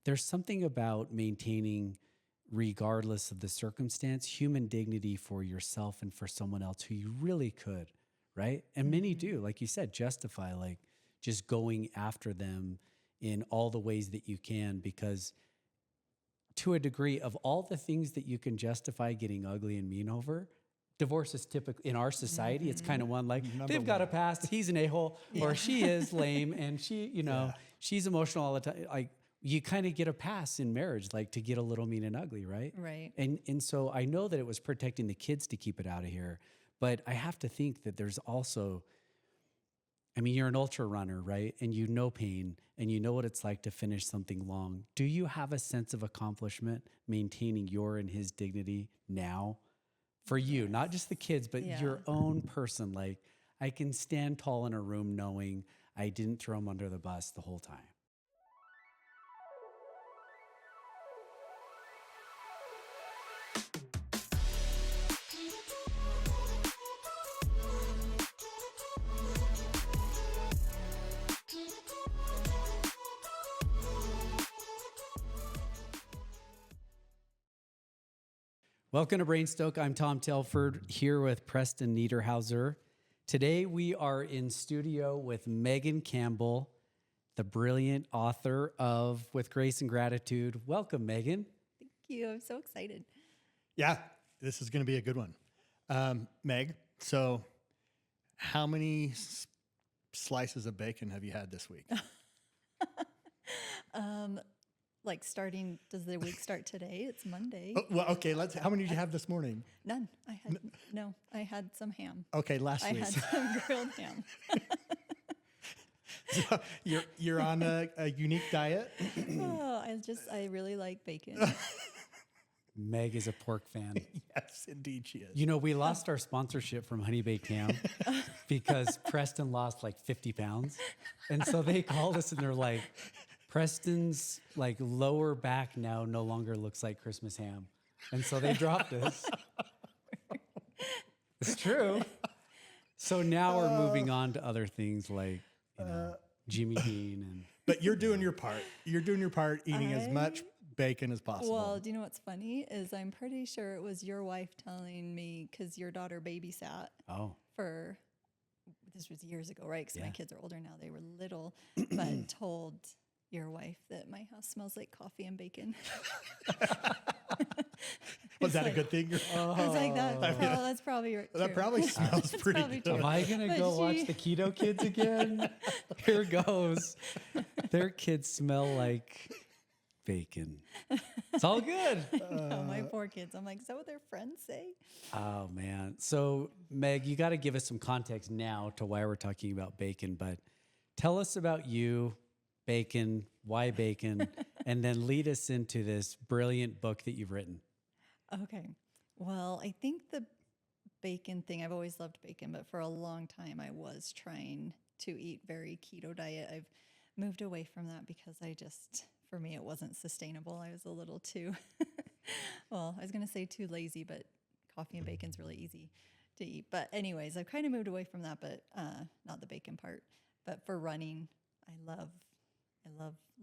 there's something about maintaining, regardless of the circumstance, human dignity for yourself and for someone else who you really could, right? And many do, like you said, justify like just going after them in all the ways that you can, because to a degree of all the things that you can justify getting ugly and mean over, divorce is typically in our society. It's kind of one like they've got a past. He's an a-hole or she is lame and she, she's emotional all the time. Like you kind of get a pass in marriage, like to get a little mean and ugly, right? Right. And so I know that it was protecting the kids to keep it out of here, but I have to think that there's also, I mean, you're an ultra runner, right? And you know pain and you know what it's like to finish something long. Do you have a sense of accomplishment maintaining your and his dignity now? For you, not just the kids, but your own person. Like, I can stand tall in a room knowing I didn't throw him under the bus the whole time. Welcome to BrainStoke. I'm Tom Telford here with Preston Niederhauser. Today we are in studio with Meg Campbell, the brilliant author of With Grace and Gratitude. Welcome, Megan. Thank you. I'm so excited. Yeah, this is going to be a good one. Meg, so how many slices of bacon have you had this week? Like starting, does the week start today? It's Monday. Oh, well, okay, how many did you have this morning? None. I had some ham. Okay, last week. I had some grilled ham. So you're on a unique diet? Oh, I really like bacon. Meg is a pork fan. Yes, indeed she is. You know, we lost our sponsorship from Honey Baked Ham because Preston lost like 50 pounds. And so they called us and they're like, Preston's like lower back now no longer looks like Christmas ham. And so they dropped us. It's true. So now we're moving on to other things like, Jimmy Dean. And But you're doing your part. You're doing your part, eating as much bacon as possible. Well, do you know what's funny is I'm pretty sure it was your wife telling me, because your daughter babysat for, this was years ago, right? Because my kids are older now. They were little, but told your wife that my house smells like coffee and bacon. Was that a good thing? I was like, that's probably true. That probably smells pretty good. Am I going to go watch the Keto Kids again? Here goes. Their kids smell like bacon. It's all good. No, my poor kids. I'm like, is that what their friends say? Oh, man. So, Meg, you got to give us some context now to why we're talking about bacon, but tell us about you, bacon, why bacon, and then lead us into this brilliant book that you've written. Okay. Well, I think the bacon thing, I've always loved bacon, but for a long time I was trying to eat very keto diet. I've moved away from that because for me, it wasn't sustainable. I was a little too, well, I was going to say too lazy, but coffee and bacon's really easy to eat. But anyways, I've kind of moved away from that, but not the bacon part. But for running, I love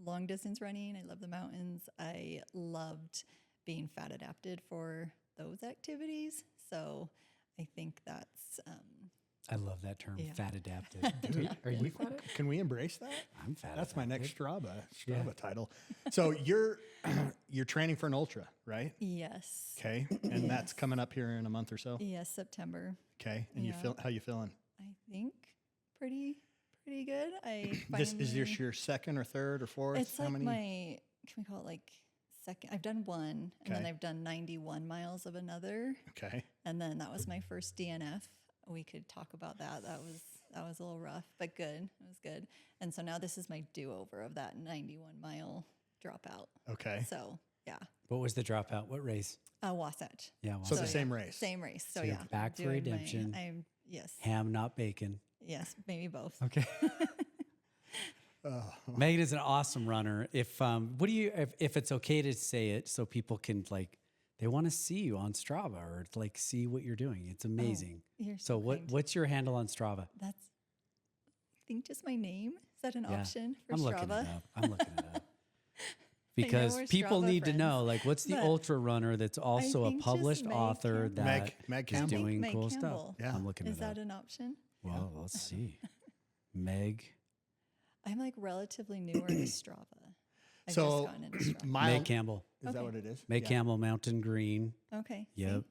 long distance running. I love the mountains. I loved being fat adapted for those activities. So I think that's, I love that term, fat adapted. Are you fat? Can we embrace that? I'm fat. That's my next Strava Yeah. title. So you're training for an ultra, right? yes. Okay. And that's coming up here in a month or so. Yes, September. Okay. And how you feeling? I think pretty good. Is this your second or third or fourth? It's like can we call it like second? I've done one, and then I've done 91 miles of another. Okay. And then that was my first DNF. We could talk about that. That was a little rough, but good. It was good. And so now this is my do-over of that 91-mile dropout. Okay. So, yeah. What was the dropout? What race? Wasatch. Yeah. So the same race. Same race. So, you're yeah. back for redemption. Yes. Ham, not bacon. Yes, maybe both. Okay. Megan is an awesome runner. If it's okay to say it so people can they want to see you on Strava or see what you're doing. It's amazing. You're So what's your handle on Strava? That's, I think, just my name. Is that an option for I'm Strava? looking it up. because we're people Strava need to know, friends. like, what's the But ultra runner that's also a think just published Meg author Campbell. that Meg is Campbell. doing Meg cool Campbell. stuff. Yeah. I'm looking Is it up. that an option? Well, let's see. Meg. I'm like relatively newer to Strava. I've So, just gotten into Strava. Meg Campbell. Is that Okay. what it is? Meg Yeah. Campbell, Mountain Green. Okay. see? Yep.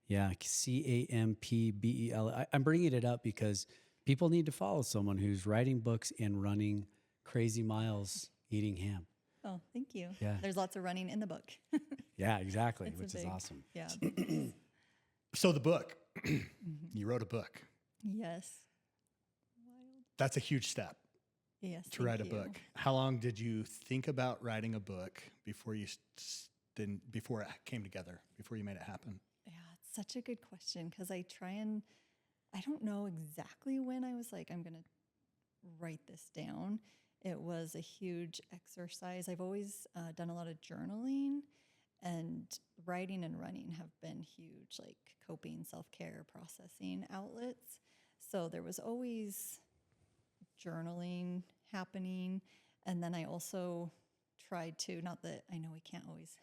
Yeah. CAMPBEL. I'm bringing it up because people need to follow someone who's writing books and running crazy miles eating ham. Oh, thank you. Yeah. There's lots of running in the book. Yeah, exactly, It's a which is big- awesome. Yeah. So the book, you wrote a book. Yes. That's a huge step Yes. to write a thank you. book. How long did you think about writing a book before before it came together, before you made it happen? Yeah, it's such a good question because I don't know exactly when I was like, I'm going to write this down. It was a huge exercise. I've always done a lot of journaling, and writing and running have been huge, like coping, self-care, processing outlets. So there was always journaling happening. And then I also tried to, not that I know we can't always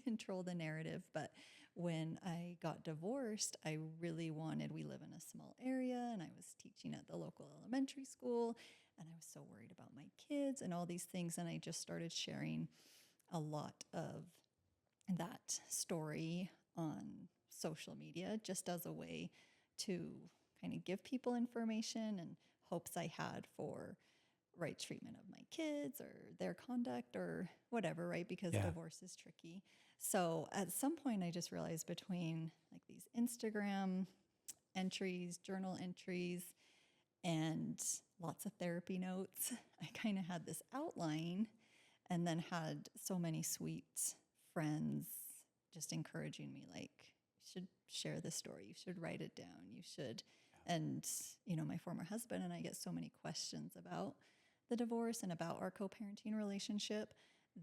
control the narrative, but when I got divorced, I really wanted, we live in a small area and I was teaching at the local elementary school and I was so worried about my kids and all these things. And I just started sharing a lot of that story on social media just as a way to kind of give people information and hopes I had for right treatment of my kids or their conduct or whatever, right? Because Yeah. divorce is tricky. So at some point I just realized between like these Instagram entries, journal entries, and lots of therapy notes, I kind of had this outline and then had so many sweet friends just encouraging me like, you should share this story, you should write it down, you should. And, you know, my former husband and I get so many questions about the divorce and about our co-parenting relationship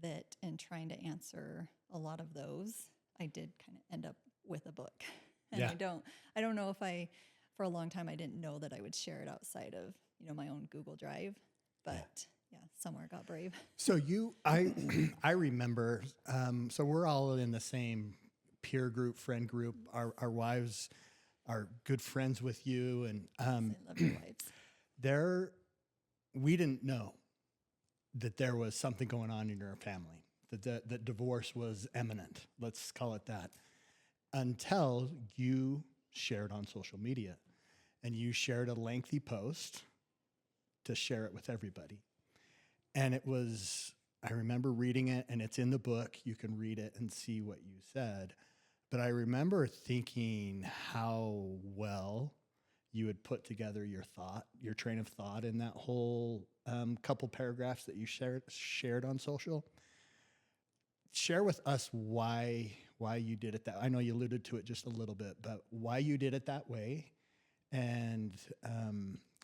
that in trying to answer a lot of those, I did kind of end up with a book. And Yeah. I don't know if for a long time, I didn't know that I would share it outside of, you know, my own Google Drive, but yeah, somewhere got brave. So I remember, so we're all in the same peer group, friend group. Our wives are good friends with you, and I love your wives. we didn't know that there was something going on in your family, that divorce was imminent. Let's call it that, until you shared on social media, and you shared a lengthy post to share it with everybody. And it was, I remember reading it, and it's in the book. You can read it and see what you said. But I remember thinking how well you had put together your train of thought in that whole couple paragraphs that you shared on social. Share with us why you did it that. I know you alluded to it just a little bit, but why you did it that way, and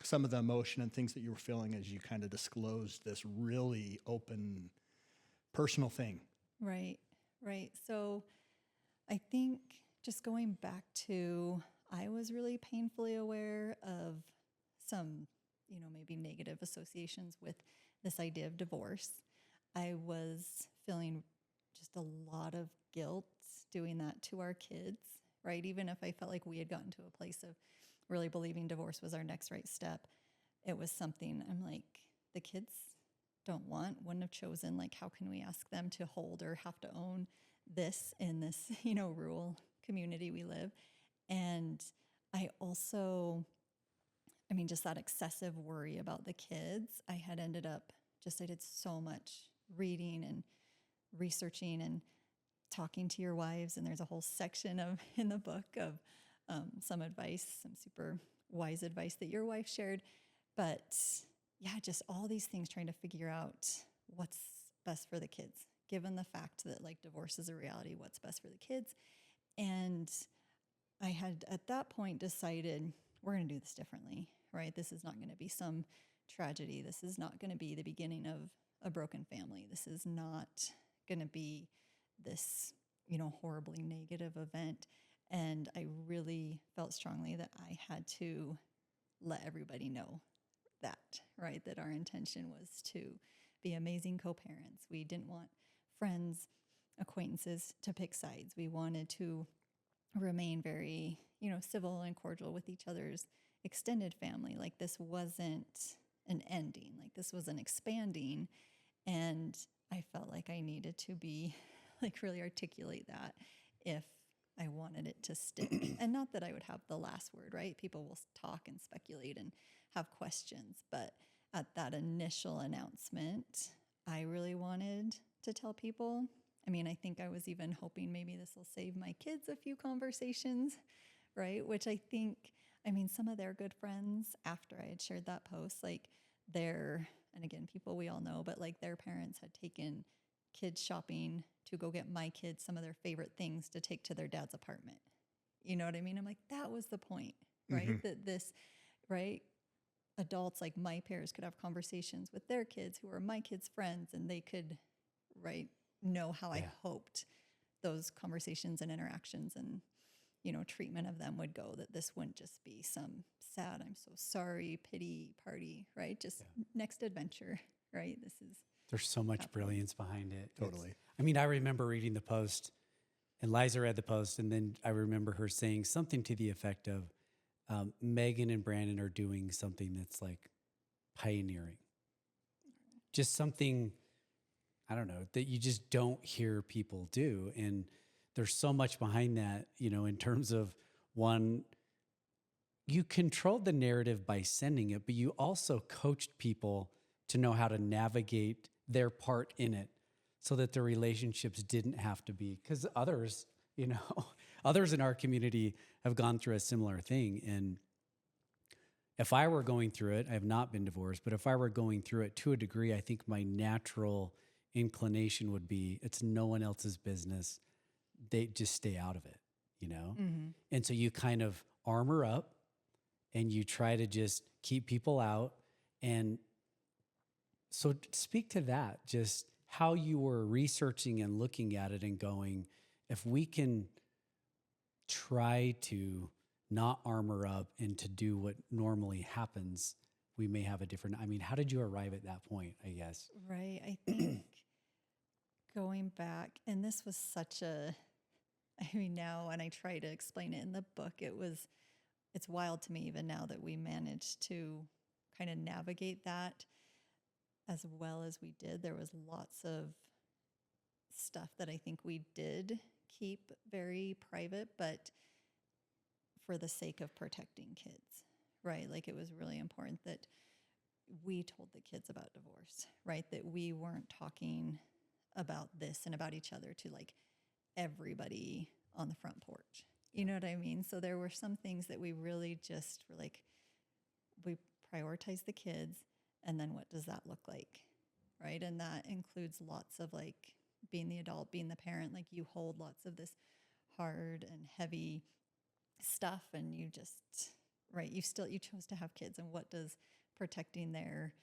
some of the emotion and things that you were feeling as you kind of disclosed this really open, personal thing. Right. So I think just going back to, I was really painfully aware of some, you know, maybe negative associations with this idea of divorce. I was feeling just a lot of guilt doing that to our kids, right? Even if I felt like we had gotten to a place of really believing divorce was our next right step, it was something I'm like, the kids wouldn't have chosen, like, how can we ask them to hold or have to own this in this, you know, rural community we live. And I also, just that excessive worry about the kids, I had ended up I did so much reading and researching and talking to your wives. And there's a whole section in the book of some advice, some super wise advice that your wife shared. But yeah, just all these things, trying to figure out what's best for the kids, given the fact that like divorce is a reality, what's best for the kids. And I had at that point decided we're going to do this differently, right? This is not going to be some tragedy. This is not going to be the beginning of a broken family. This is not going to be this, you know, horribly negative event. And I really felt strongly that I had to let everybody know that, right? That our intention was to be amazing co-parents. We didn't want friends, acquaintances to pick sides. We wanted to remain very, civil and cordial with each other's extended family. Like this wasn't an ending, like this was an expanding. And I felt like I needed to be like really articulate that if I wanted it to stick. And not that I would have the last word, right? People will talk and speculate and have questions. But at that initial announcement, I really wanted to tell people. I mean, I think I was even hoping maybe this will save my kids a few conversations, right? Which I think, some of their good friends, after I had shared that post, like and again, people we all know, but like their parents had taken kids shopping to go get my kids some of their favorite things to take to their dad's apartment. You know what I mean? I'm like, that was the point, right? That this, right? Adults like my peers could have conversations with their kids who are my kids' friends, and they could, right, know how I hoped those conversations and interactions and, treatment of them would go, that this wouldn't just be some sad, I'm so sorry, pity party, right? Just next adventure, right? There's so much brilliance behind it. Totally. I remember reading the post, and Liza read the post, and then I remember her saying something to the effect of, Megan and Brandon are doing something that's like pioneering. Just something, I don't know, that you just don't hear people do. And there's so much behind that, in terms of, one, you controlled the narrative by sending it, but you also coached people to know how to navigate their part in it so that the relationships didn't have to be, because others, others in our community have gone through a similar thing. And if I were going through it, I have not been divorced, but if I were going through it to a degree, I think my natural inclination would be, it's no one else's business. They just stay out of it, And so you kind of armor up and you try to just keep people out. And so speak to that, just how you were researching and looking at it and going, if we can try to not armor up and to do what normally happens, we may have a different, how did you arrive at that point, I guess? Right. I think going back, and this was such now when I try to explain it in the book, it's wild to me even now that we managed to kind of navigate that as well as we did. There was lots of stuff that I think we did keep very private, but for the sake of protecting kids, right? Like it was really important that we told the kids about divorce, right? That we weren't talking about this and about each other to like everybody on the front porch. You know what I mean? So there were some things that we really just were like, we prioritize the kids, and then what does that look like, right? And that includes lots of like being the adult, being the parent, like you hold lots of this hard and heavy stuff, and you just, right, you chose to have kids, and what does protecting their,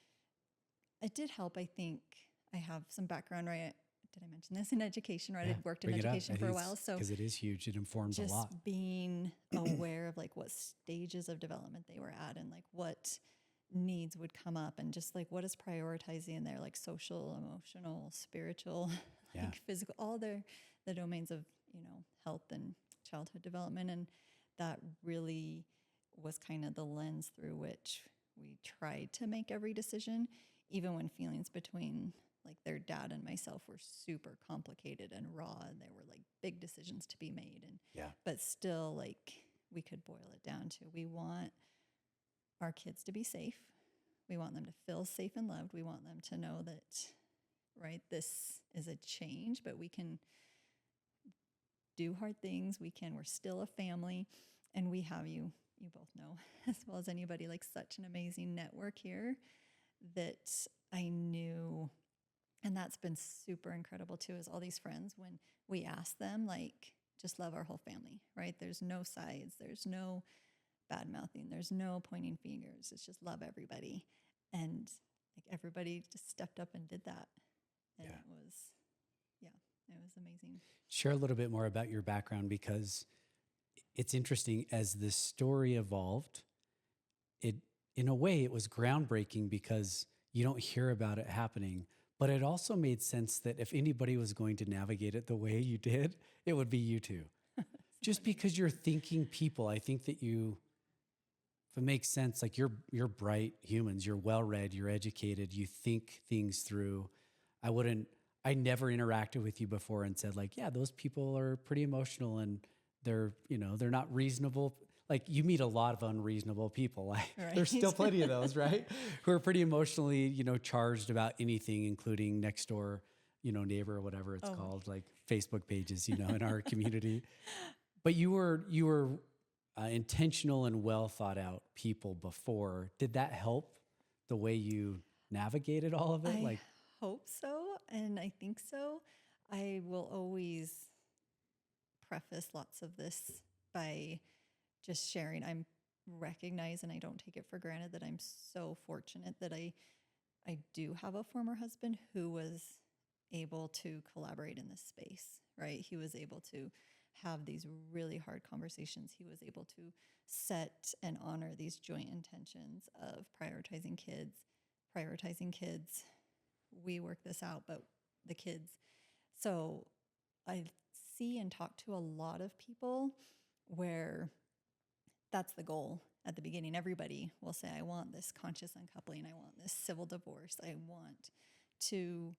it did help. I think I have some background, right? Did I mention this in education, right? I'd worked in education for a while. So because it is huge. It informs a lot. Just being aware of like what stages of development they were at and like what needs would come up, and just like what is prioritizing in there, like social, emotional, spiritual, like physical, all the domains of, health and childhood development. And that really was kind of the lens through which we tried to make every decision, even when feelings between like their dad and myself were super complicated and raw, and there were like big decisions to be made. And but still, like we could boil it down to, we want our kids to be safe. We want them to feel safe and loved. We want them to know that, right, this is a change, but we can do hard things. We're still a family, and we have you both know as well as anybody, like such an amazing network here that I knew. And that's been super incredible too, is all these friends, when we ask them, like, just love our whole family, right? There's no sides, there's no bad mouthing, there's no pointing fingers. It's just love everybody. And like everybody just stepped up and did that. And it was amazing. Share a little bit more about your background, because it's interesting as this story evolved. In a way, it was groundbreaking because you don't hear about it happening. But it also made sense that if anybody was going to navigate it the way you did, it would be you two. Just because you're thinking people, I think that you, if it makes sense, like you're bright humans, you're well-read, you're educated, you think things through. I never interacted with you before and said like, yeah, those people are pretty emotional and they're not reasonable. Like you meet a lot of unreasonable people. Right. There's still plenty of those, right? Who are pretty emotionally, charged about anything, including next door, neighbor or whatever it's called, like Facebook pages, in our community. But you were intentional and well thought out people before. Did that help the way you navigated all of it? I hope so, and I think so. I will always preface lots of this by just sharing. I'm recognized, and I don't take it for granted, that I'm so fortunate that I do have a former husband who was able to collaborate in this space, right? He was able to have these really hard conversations. He was able to set and honor these joint intentions of prioritizing kids. We work this out, but the kids. So I see and talk to a lot of people where that's the goal at the beginning. Everybody will say, I want this conscious uncoupling. I want this civil divorce. I want to,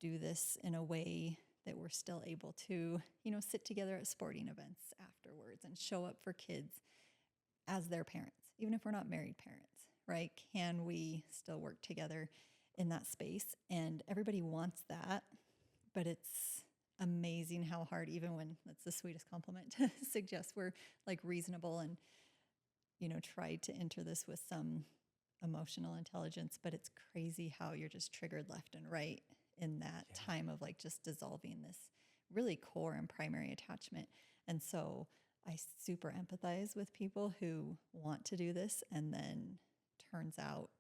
do this in a way that we're still able to, sit together at sporting events afterwards and show up for kids as their parents, even if we're not married parents, right? Can we still work together in that space? And everybody wants that, but it's amazing how hard, even when that's the sweetest compliment to suggest we're like reasonable and, tried to enter this with some emotional intelligence, but it's crazy how you're just triggered left and right in that time of like just dissolving this really core and primary attachment. And so I super empathize with people who want to do this, and then turns out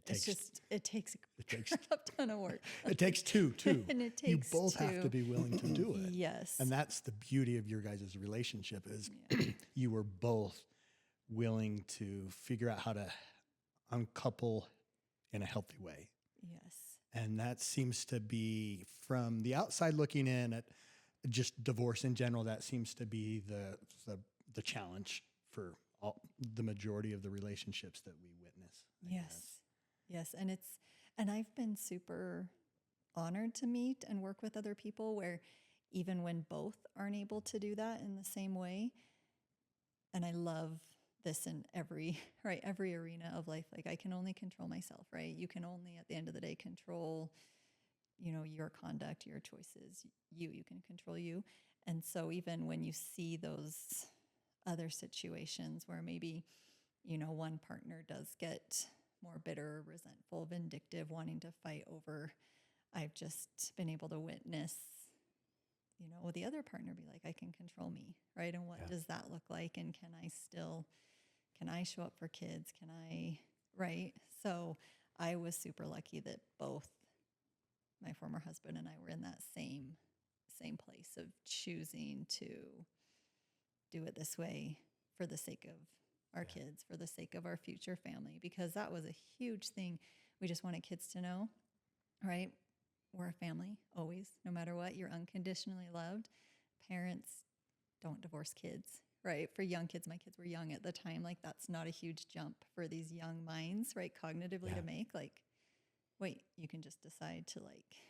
it takes a crap ton of work. It takes two too. And it you takes both have two. to be willing to do it. Yes. And that's the beauty of your guys' relationship is you were both willing to figure out how to uncouple in a healthy way. Yes. And that seems to be, from the outside looking in at just divorce in general, that seems to be the challenge for the majority of the relationships that we witness. I guess. Yes. And I've been super honored to meet and work with other people where even when both aren't able to do that in the same way, and I love this in every arena of life. Like I can only control myself, right? You can only at the end of the day control, your conduct, your choices. You can control you. And so even when you see those other situations where maybe, one partner does get more bitter, resentful, vindictive, wanting to fight over, I've just been able to witness, the other partner be like, I can control me, right? And what does that look like? And can I show up for kids? Right? So I was super lucky that both my former husband and I were in that same place of choosing to do it this way for the sake of our kids, for the sake of our future family, because that was a huge thing. We just wanted kids to know, right? We're a family, always, no matter what. You're unconditionally loved. Parents don't divorce kids, right? For young kids, my kids were young at the time. Like that's not a huge jump for these young minds, right? Cognitively to make. Like, wait, you can just decide to like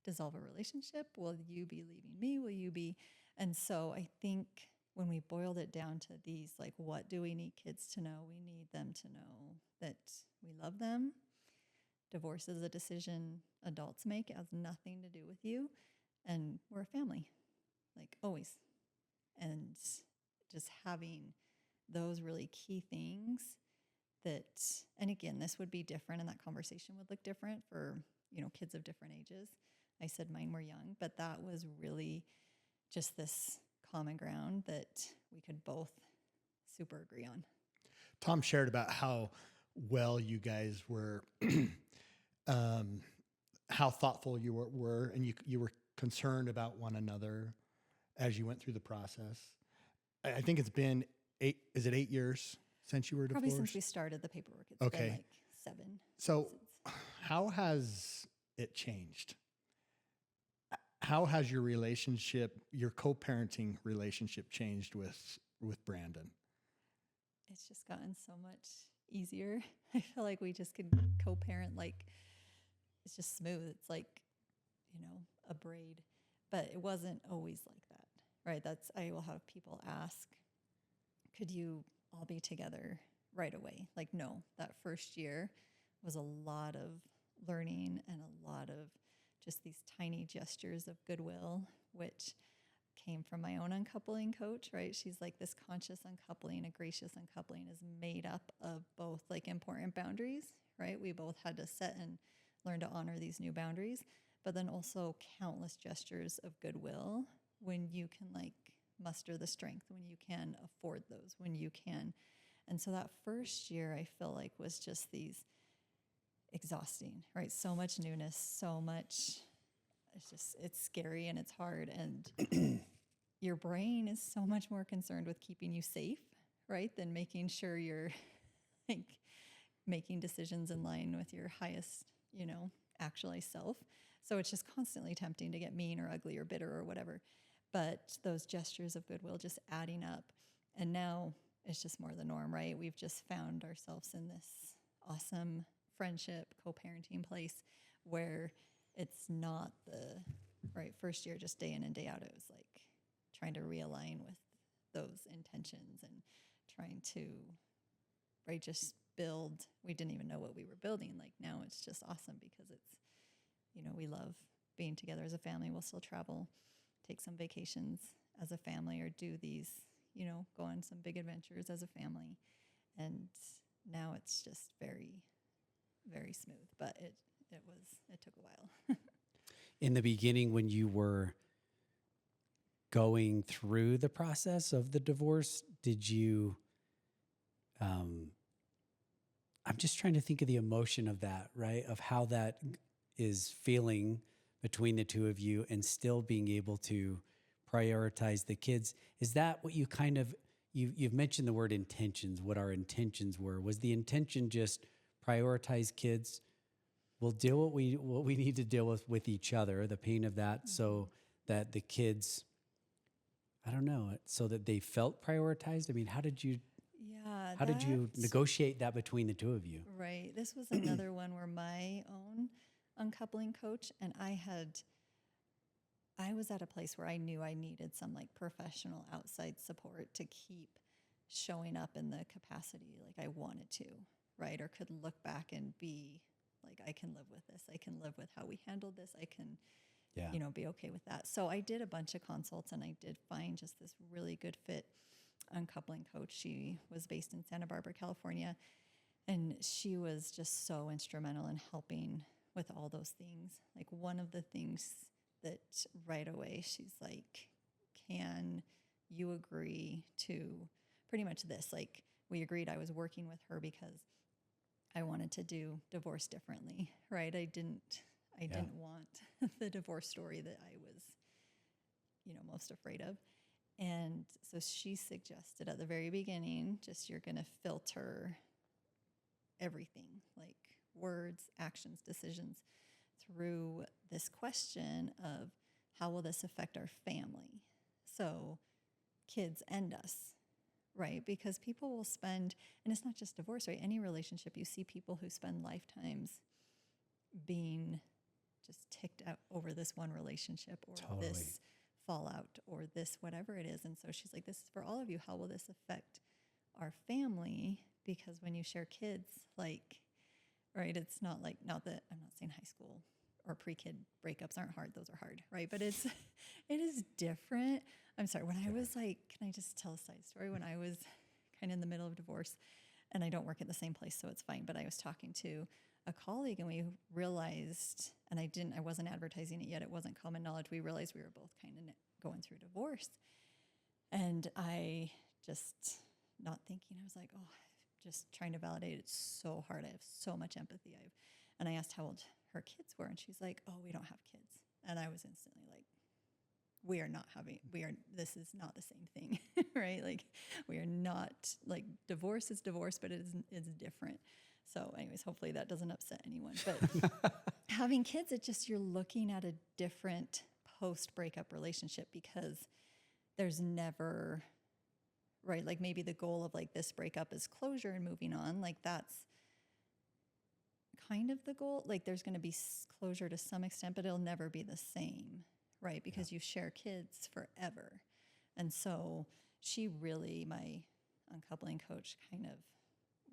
dissolve a relationship. Will you be leaving me? Will you be? And so I think when we boiled it down to these, like, what do we need kids to know? We need them to know that we love them. Divorce is a decision adults make. It has nothing to do with you. And we're a family, like always. And just having those really key things that, and again, this would be different and that conversation would look different for, kids of different ages. I said mine were young, but that was really just this common ground that we could both super agree on. Tom shared about how well you guys were, how thoughtful you were, and you were concerned about one another as you went through the process. I think it's been 8 years since you were divorced? Probably since we started the paperwork. It's been like 7. So How has it changed? How has your relationship, your co-parenting relationship changed with Brandon? It's just gotten so much easier. I feel like we just could co-parent, like it's just smooth. It's like, a braid, but it wasn't always like that, right? I will have people ask, could you all be together right away? Like, no, that first year was a lot of learning and a lot of just these tiny gestures of goodwill, which came from my own uncoupling coach, right? She's like, this conscious uncoupling, a gracious uncoupling is made up of both like important boundaries, right? We both had to set and learn to honor these new boundaries, but then also countless gestures of goodwill when you can like muster the strength, when you can afford those, when you can. And so that first year I feel like was just these exhausting, right? So much newness, so much, it's scary and it's hard. And your brain is so much more concerned with keeping you safe, right? Than making sure you're like making decisions in line with your highest, actualized self. So it's just constantly tempting to get mean or ugly or bitter or whatever. But those gestures of goodwill just adding up. And now it's just more the norm, right? We've just found ourselves in this awesome friendship, co-parenting place where it's not the right first year, just day in and day out. It was like trying to realign with those intentions and trying to, right, just build. We didn't even know what we were building. Like now it's just awesome because it's, we love being together as a family. We'll still travel, take some vacations as a family, or do these, go on some big adventures as a family. And now it's just very, very smooth, but it took a while. In the beginning, when you were going through the process of the divorce, did you, I'm just trying to think of the emotion of that, right? Of how that is feeling between the two of you and still being able to prioritize the kids. Is that what you kind of, you've mentioned the word intentions, what our intentions were. Was the intention just prioritize kids? We'll deal what we need to deal with each other, the pain of that, so that the kids, I don't know, so that they felt prioritized? I mean, how did you negotiate that between the two of you? Right. This was another one where my own uncoupling coach and I was at a place where I knew I needed some like professional outside support to keep showing up in the capacity like I wanted to, right? Or could look back and be like, I can live with this. I can live with how we handled this. I can, be okay with that. So I did a bunch of consults and I did find just this really good fit uncoupling coach. She was based in Santa Barbara, California. And she was just so instrumental in helping with all those things. Like one of the things that right away, she's like, can you agree to pretty much this? Like we agreed I was working with her because I wanted to do divorce differently, right? I didn't want the divorce story that I was, most afraid of. And so she suggested at the very beginning, just you're going to filter everything, like words, actions, decisions, through this question of how will this affect our family? So kids and us, right? Because people will spend, and it's not just divorce, right? Any relationship, you see people who spend lifetimes being just ticked out over this one relationship or this fallout or this whatever it is. And so she's like, this is for all of you. How will this affect our family? Because when you share kids, like, right, it's not like, not that I'm not saying high school or pre-kid breakups aren't hard. Those are hard, right? But it is different. I'm sorry. When I was like, can I just tell a side story? When I was kind of in the middle of divorce, and I don't work at the same place, so it's fine. But I was talking to a colleague and we realized, and I wasn't advertising it yet. It wasn't common knowledge. We realized we were both kind of going through divorce. And I just not thinking, I was like, oh, just trying to validate. It's so hard. I have so much empathy. And I asked how old her kids were. And she's like, oh, we don't have kids. And I was instantly like, this is not the same thing, right? Like we are not, like divorce is divorce, but it's different. So anyways, hopefully that doesn't upset anyone. But having kids, it just, you're looking at a different post-breakup relationship because there's never, right? Like maybe the goal of like this breakup is closure and moving on. Like that's kind of the goal. Like there's going to be closure to some extent, but it'll never be the same, right? Because you share kids forever. And so she really, my uncoupling coach, kind of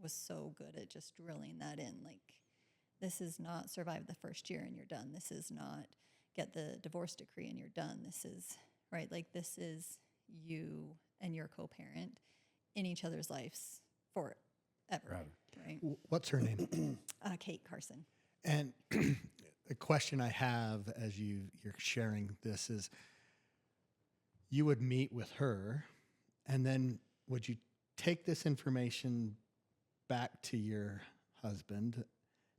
was so good at just drilling that in. Like, this is not survive the first year and you're done. This is not get the divorce decree and you're done. This is, right? Like, this is you and your co-parent in each other's lives forever, right? What's her name? Kate Carson. And the question I have as you're sharing this is, you would meet with her, and then would you take this information back to your husband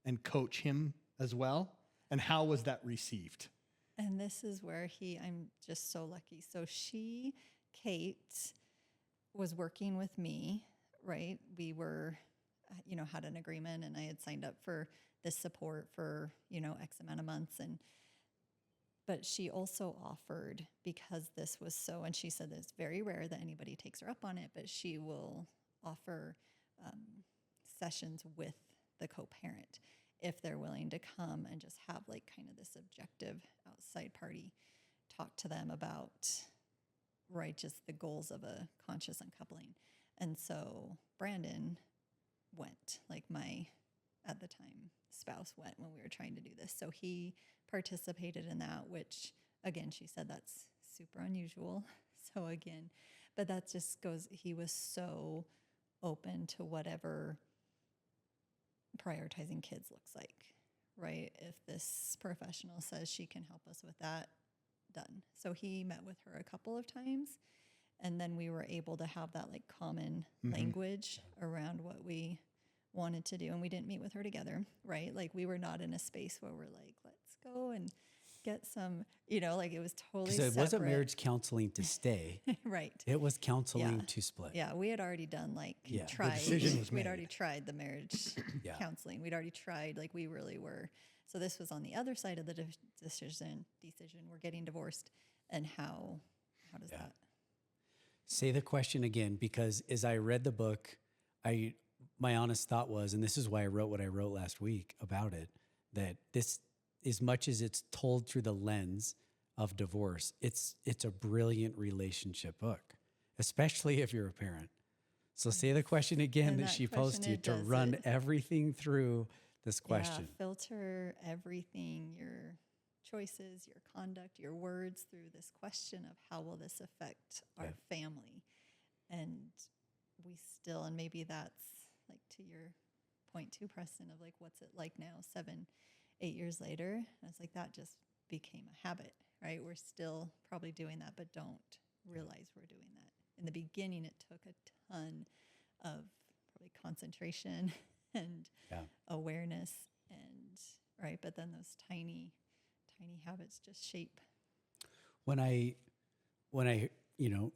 and coach him as well? And how was that received? And this is where I'm just so lucky. So Kate was working with me, right? We were, had an agreement, and I had signed up for this support for, X amount of months. But she also offered, because this was so, and she said it's very rare that anybody takes her up on it, but she will offer sessions with the co-parent if they're willing to come and just have like kind of this objective outside party talk to them about, right, just the goals of a conscious uncoupling. And so Brandon went, like my, at the time, spouse went when we were trying to do this. So he participated in that, which again, she said that's super unusual. So again, but that just goes, he was so open to whatever prioritizing kids looks like, right? If this professional says she can help us with that, done. So he met with her a couple of times, and then we were able to have that like common language around what we wanted to do. And we didn't meet with her together, right? Like we were not in a space where we're like, let's go and get some, like it was totally separate. So it wasn't marriage counseling to stay. Right. It was counseling to split. Yeah. We had already done The decision was we'd made. already tried the marriage counseling. We'd already tried, like we really were. So this was on the other side of the decision. We're getting divorced. And how does that? Say the question again, because as I read the book, my honest thought was, and this is why I wrote what I wrote last week about it, that this, as much as it's told through the lens of divorce, it's a brilliant relationship book, especially if you're a parent. So say the question again that she posed to you, to run everything through this question. Yeah, filter everything, your choices, your conduct, your words through this question of how will this affect our family? And we still, and maybe that's like to your point too, Preston, of like, what's it like now, 7-8 years later? I was like, that just became a habit, right? We're still probably doing that, but don't realize we're doing that. In the beginning, it took a ton of probably concentration and awareness, and right. But then those tiny habits just shape. When I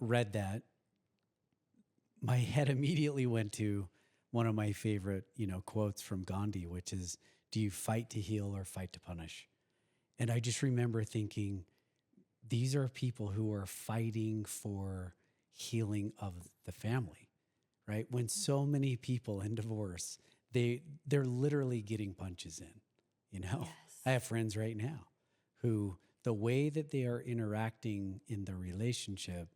read that, my head immediately went to one of my favorite, quotes from Gandhi, which is, "Do you fight to heal or fight to punish?" And I just remember thinking, these are people who are fighting for healing of the family, right? When so many people in divorce, they're literally getting punches in, Yes. I have friends right now who, the way that they are interacting in the relationship,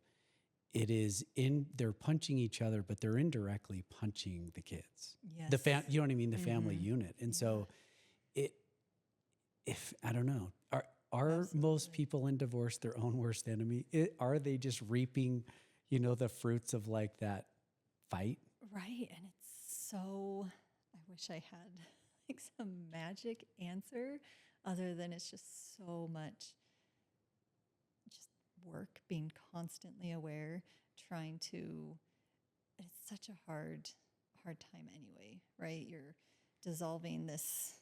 they're punching each other, but they're indirectly punching the kids. Yes. You know what I mean? The family unit. And so I don't know, are most people in divorce their own worst enemy? Are they just reaping, the fruits of like that fight? Right. And it's so, I wish I had like some magic answer other than it's just so much just work, being constantly aware, trying to, it's such a hard time anyway, right? You're dissolving this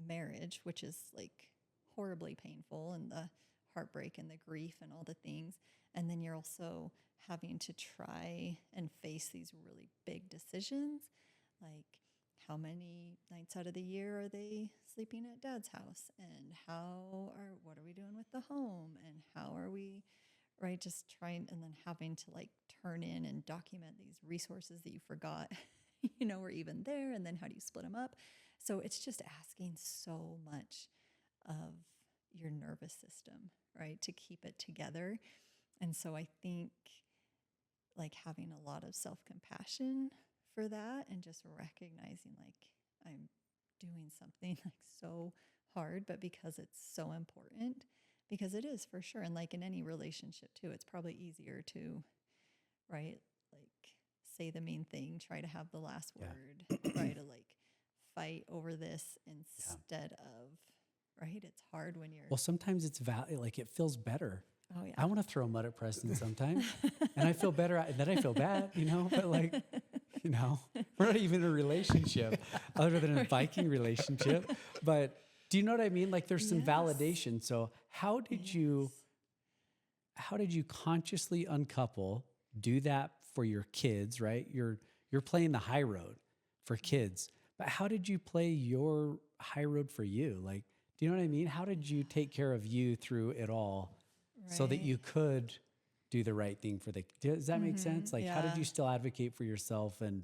marriage, which is like horribly painful, and the heartbreak and the grief and all the things. And then you're also having to try and face these really big decisions. Like, how many nights out of the year are they sleeping at dad's house? And what are we doing with the home? And how are we, right? Just trying, and then having to like turn in and document these resources that you forgot, were even there. And then how do you split them up? So it's just asking so much of your nervous system, right? To keep it together. And so I think like having a lot of self-compassion for that and just recognizing like I'm doing something like so hard, but because it's so important, because it is for sure. And like in any relationship too, it's probably easier to, right, like say the mean thing, try to have the last word, try to like fight over this instead of, right? It's hard when you're. Well, sometimes it's like it feels better. Oh yeah. I want to throw mud at Preston sometimes, and I feel better, and then I feel bad, But like, we're not even in a relationship, other than a biking relationship. But do you know what I mean? Like, there's some validation. So, how did you consciously uncouple? Do that for your kids, right? You're playing the high road for kids, but how did you play your high road for you? Like, do you know what I mean? How did you take care of you through it all? So that you could do the right thing for does that make sense? Like, how did you still advocate for yourself and,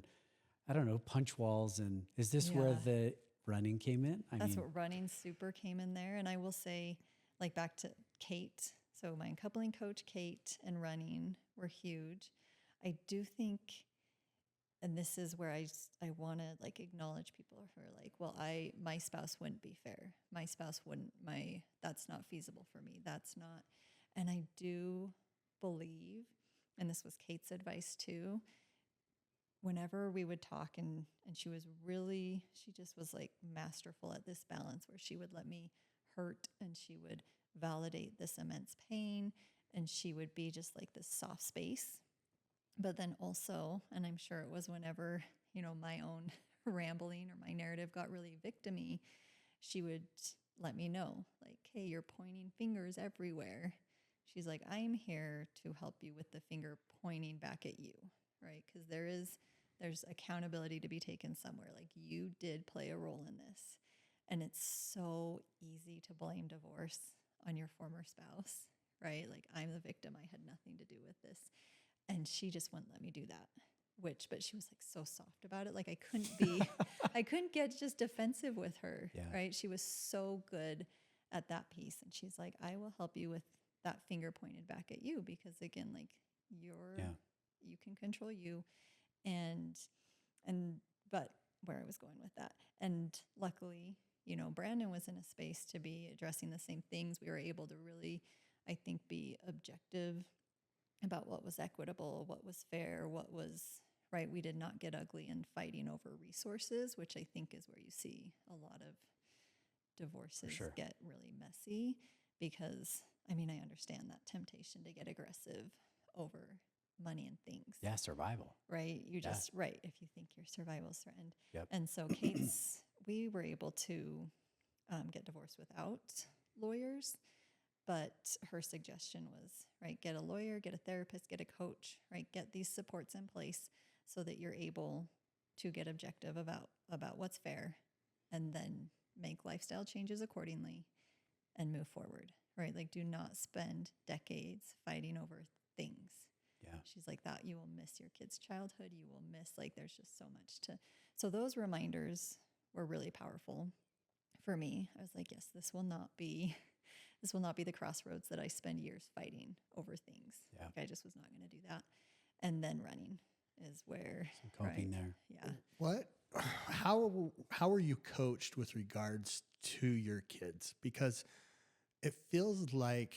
I don't know, punch walls? And is this where the running came in? That's what running super came in there. And I will say, like, back to Kate. So my uncoupling coach, Kate, and running were huge. I do think, and this is where I want to like acknowledge people who are like, well, my spouse wouldn't be fair. My spouse wouldn't, that's not feasible for me. That's not. And I do believe, and this was Kate's advice too, whenever we would talk and she just was like masterful at this balance where she would let me hurt and she would validate this immense pain and she would be just like this soft space. But then also, and I'm sure it was whenever, my own rambling or my narrative got really victim-y, she would let me know like, hey, you're pointing fingers everywhere. She's like, I'm here to help you with the finger pointing back at you, right? Because there's accountability to be taken somewhere. Like you did play a role in this. And it's so easy to blame divorce on your former spouse, right? Like I'm the victim. I had nothing to do with this. And she just wouldn't let me do that. But she was like so soft about it. Like I couldn't get just defensive with her, right? She was so good at that piece. And she's like, I will help you with that finger pointed back at you because again, like you can control you. But where I was going with that. And luckily, Brandon was in a space to be addressing the same things. We were able to really, I think, be objective about what was equitable, what was fair, what was right. We did not get ugly in fighting over resources, which I think is where you see a lot of divorces get really messy because, I understand that temptation to get aggressive over money and things. Yeah, survival. Right? You just, right, if you think your survival is threatened. Yep. And so we were able to get divorced without lawyers, but her suggestion was, right, get a lawyer, get a therapist, get a coach, right, get these supports in place so that you're able to get objective about what's fair and then make lifestyle changes accordingly and move forward, right? Like do not spend decades fighting over things. Yeah. She's like that. You will miss your kid's childhood. You will miss, like, there's just so much so those reminders were really powerful for me. I was like, yes, this will not be the crossroads that I spend years fighting over things. Yeah. Like, I just was not going to do that. And then running is where some coping there. Yeah. What? How are you coached with regards to your kids? Because it feels like,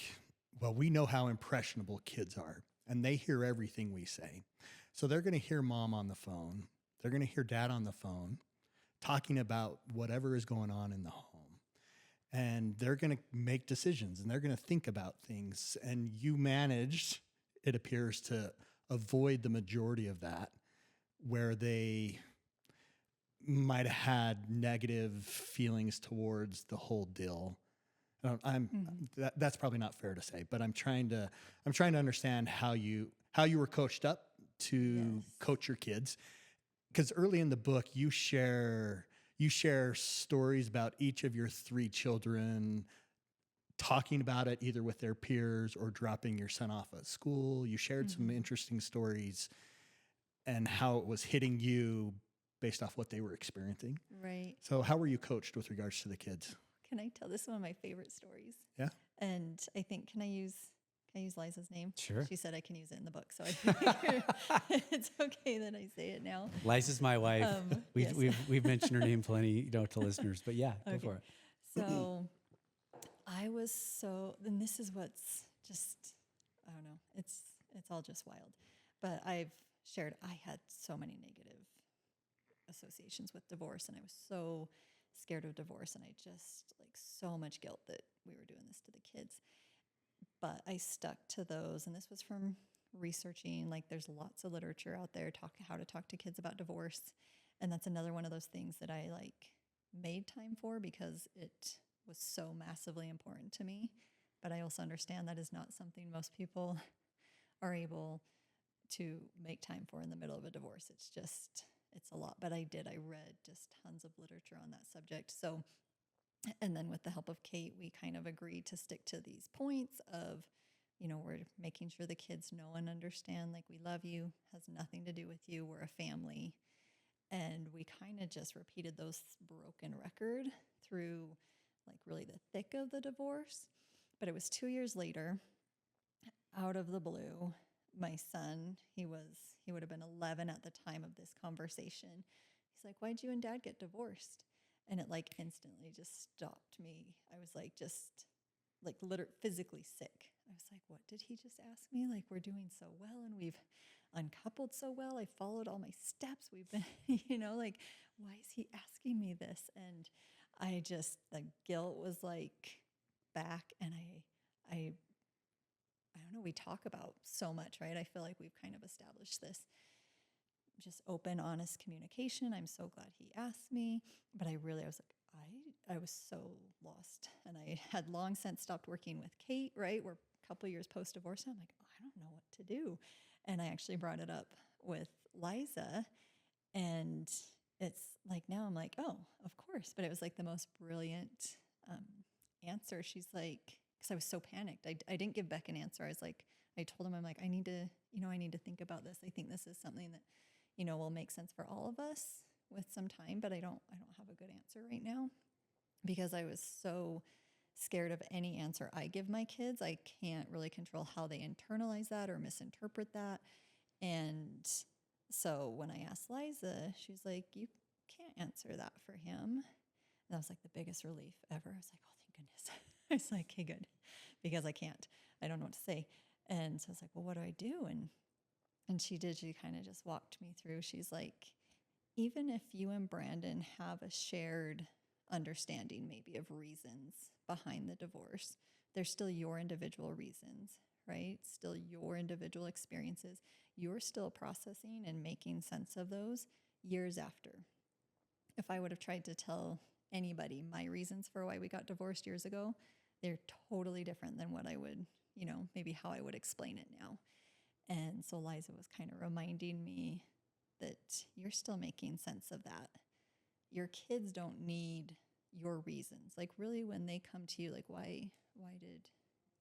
well, we know how impressionable kids are, and they hear everything we say. So they're going to hear mom on the phone. They're going to hear dad on the phone talking about whatever is going on in the home. And they're going to make decisions, and they're going to think about things. And you managed, it appears, to avoid the majority of that, where they might have had negative feelings towards the whole deal. That's probably not fair to say, but I'm trying to understand how you were coached up to coach your kids. Because early in the book, you share you share stories about each of your 3 children, talking about it either with their peers or dropping your son off at school. You shared some interesting stories and how it was hitting you based off what they were experiencing. Right. So how were you coached with regards to the kids? Can I tell this is one of my favorite stories? Yeah. And I think can I use Liza's name? Sure. She said I can use it in the book, so I figured it's okay that I say it now. Liza's my wife. Yes. We've mentioned her name plenty, to listeners, but yeah, go for it. So I was and this is what's just, I don't know, it's all just wild. But I had so many negative associations with divorce, and I was so scared of divorce, and I just like so much guilt that we were doing this to the kids. But I stuck to those, and this was from researching, like there's lots of literature out there how to talk to kids about divorce. And that's another one of those things that I like made time for because it was so massively important to me. But I also understand that is not something most people are able to make time for in the middle of a divorce. It's a lot. But I read just tons of literature on that subject. So, and then with the help of Kate, we kind of agreed to stick to these points of, we're making sure the kids know and understand, like, we love you, has nothing to do with you, we're a family. And we kind of just repeated those broken record through like really the thick of the divorce. But it was 2 years later, out of the blue, my son, he would have been 11 at the time of this conversation. He's like, "Why'd you and Dad get divorced?" And it like instantly just stopped me. I was like, just like literally physically sick. I was like, what did he just ask me? Like, we're doing so well and we've uncoupled so well. I followed all my steps. We've been, like, why is he asking me this? And the guilt was like back, and I don't know, we talk about so much, right? I feel like we've kind of established this just open, honest communication. I'm so glad he asked me, but I was like, I was so lost, and I had long since stopped working with Kate, right? We're a couple years post-divorce, and I'm like, I don't know what to do. And I actually brought it up with Liza, and it's like, now I'm like, oh, of course. But it was like the most brilliant answer. She's like, because I was so panicked. I didn't give Beck an answer. I told him, I'm like, I need to think about this. I think this is something that, will make sense for all of us with some time, but I don't have a good answer right now because I was so scared of any answer I give my kids. I can't really control how they internalize that or misinterpret that. And so when I asked Liza, she's like, you can't answer that for him. And that was like the biggest relief ever. I was like, oh, thank goodness. I was like, okay, good, because I can't. I don't know what to say. And so I was like, well, what do I do? And she kind of just walked me through. She's like, even if you and Brandon have a shared understanding maybe of reasons behind the divorce, they're still your individual reasons, right? Still your individual experiences. You're still processing and making sense of those years after. If I would have tried to tell anybody my reasons for why we got divorced years ago, they're totally different than what I would, maybe how I would explain it now. And so Liza was kind of reminding me that you're still making sense of that. Your kids don't need your reasons. Like, really, when they come to you, like, why did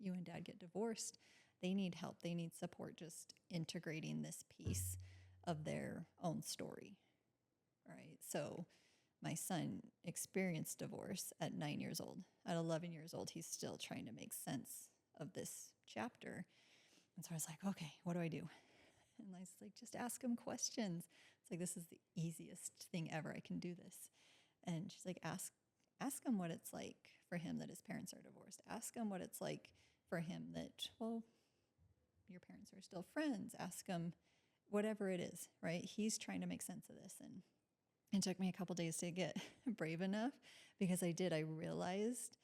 you and Dad get divorced? They need help. They need support just integrating this piece of their own story, right? So my son experienced divorce at 9 years old. At 11 years old, he's still trying to make sense of this chapter. And so I was like, okay, what do I do? And I was like, just ask him questions. It's like, this is the easiest thing ever. I can do this. And she's like, ask him what it's like for him that his parents are divorced. Ask him what it's like for him that, well, your parents are still friends. Ask him whatever it is, right? He's trying to make sense of this. And it took me a couple days to get brave enough because I realized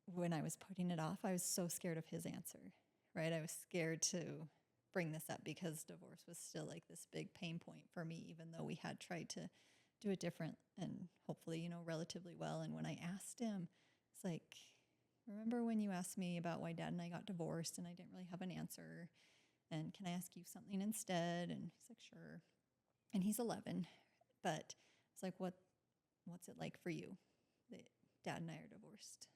when I was putting it off, I was so scared of his answer, right? I was scared to bring this up because divorce was still like this big pain point for me, even though we had tried to do it different and hopefully, relatively well. And when I asked him, it's like, remember when you asked me about why Dad and I got divorced and I didn't really have an answer? And can I ask you something instead? And he's like, sure. And he's 11, but it's like, what what's it like for you that Dad and I are divorced?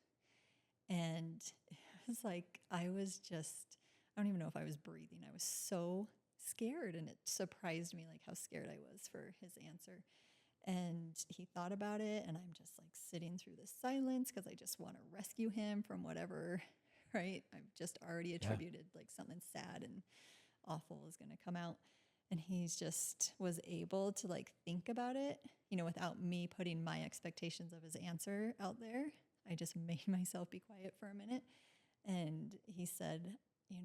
And it was like, I don't even know if I was breathing. I was so scared, and it surprised me like how scared I was for his answer. And he thought about it, and I'm just like sitting through the silence because I just want to rescue him from whatever, right? I've just already attributed like something sad and awful is going to come out. And he's just was able to like think about it, without me putting my expectations of his answer out there. I just made myself be quiet for a minute. And he said, I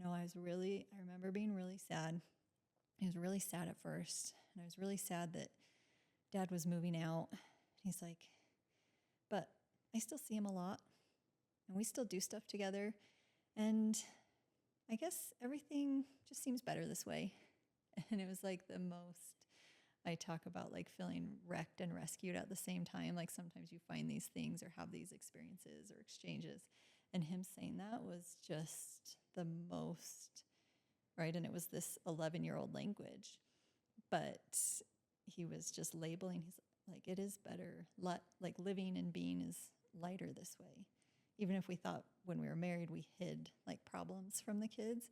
remember being really sad. I was really sad at first. And I was really sad that Dad was moving out. He's like, but I still see him a lot. And we still do stuff together. And I guess everything just seems better this way. And it was like the most, I talk about like feeling wrecked and rescued at the same time. Like sometimes you find these things or have these experiences or exchanges. And him saying that was just the most, right? And it was this 11-year-old language. But he was just labeling, he's like, it is better. Like living and being is lighter this way. Even if we thought when we were married, we hid like problems from the kids.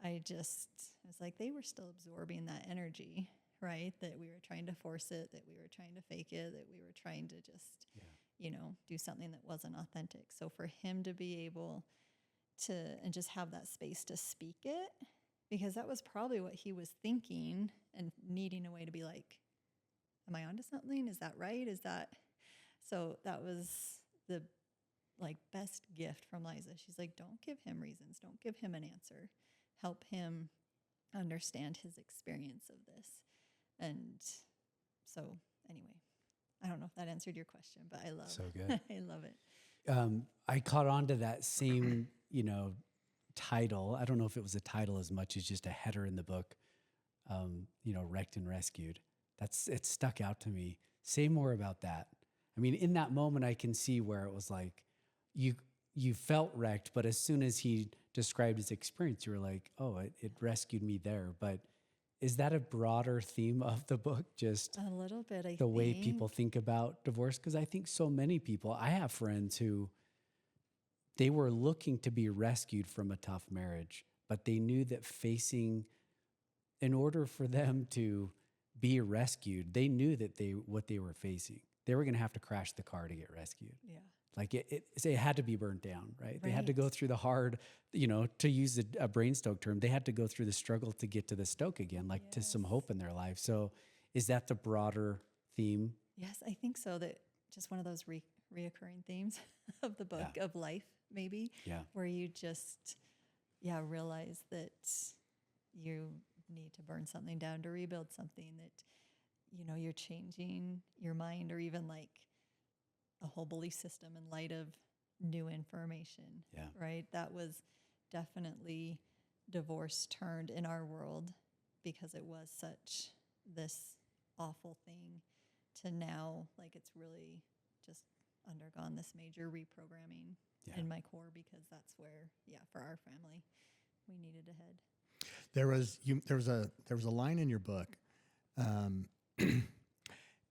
I was like, they were still absorbing that energy, right? That we were trying to force it, that we were trying to fake it, that we were trying to just, do something that wasn't authentic. So for him to be able to, and just have that space to speak it, because that was probably what he was thinking and needing a way to be like, am I onto something? Is that right? So that was the like best gift from Liza. She's like, don't give him reasons. Don't give him an answer. Help him understand his experience of this. And so anyway, I don't know if that answered your question, but I love So good. I love it. I caught on to that same, title. I don't know if it was a title as much as just a header in the book, Wrecked and Rescued. It stuck out to me. Say more about that. I mean, in that moment, I can see where it was like, you felt wrecked, but as soon as he described his experience, you were like, oh, it rescued me there. But is that a broader theme of the book? Just A little bit, I think. the way people think about divorce? Because I think so many people, I have friends who, they were looking to be rescued from a tough marriage, but they knew that in order for them to be rescued, they knew that what they were facing. They were going to have to crash the car to get rescued. Yeah. Like it had to be burnt down, right? They had to go through the hard, to use a BrainStoke term, they had to go through the struggle to get to the stoke again, like to some hope in their life. So is that the broader theme? Yes, I think so. That just one of those reoccurring themes of the book of life, maybe, where you just, realize that you need to burn something down to rebuild something, that, you're changing your mind, or even like a whole belief system in light of new information, right? That was definitely divorce turned in our world, because it was such this awful thing, to now, like, it's really just undergone this major reprogramming in my core, because that's where, for our family, we needed to head. There was a line in your book,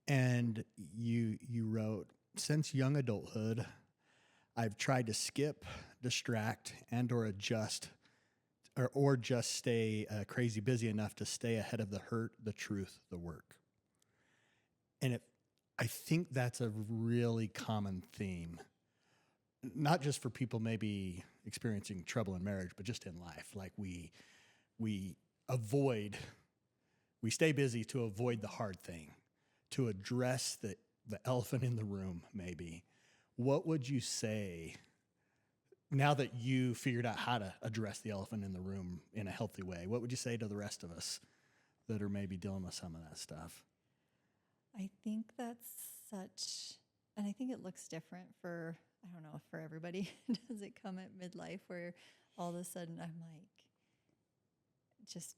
and you wrote, since young adulthood, I've tried to skip, distract, and or adjust, or just stay crazy busy enough to stay ahead of the hurt, the truth, the work. And I think that's a really common theme, not just for people maybe experiencing trouble in marriage, but just in life. Like we stay busy to avoid the hard thing, to address the elephant in the room, maybe. What would you say, now that you figured out how to address the elephant in the room in a healthy way, what would you say to the rest of us that are maybe dealing with some of that stuff? I think that's and I think it looks different for, I don't know, for everybody. Does it come at midlife where all of a sudden I'm like, just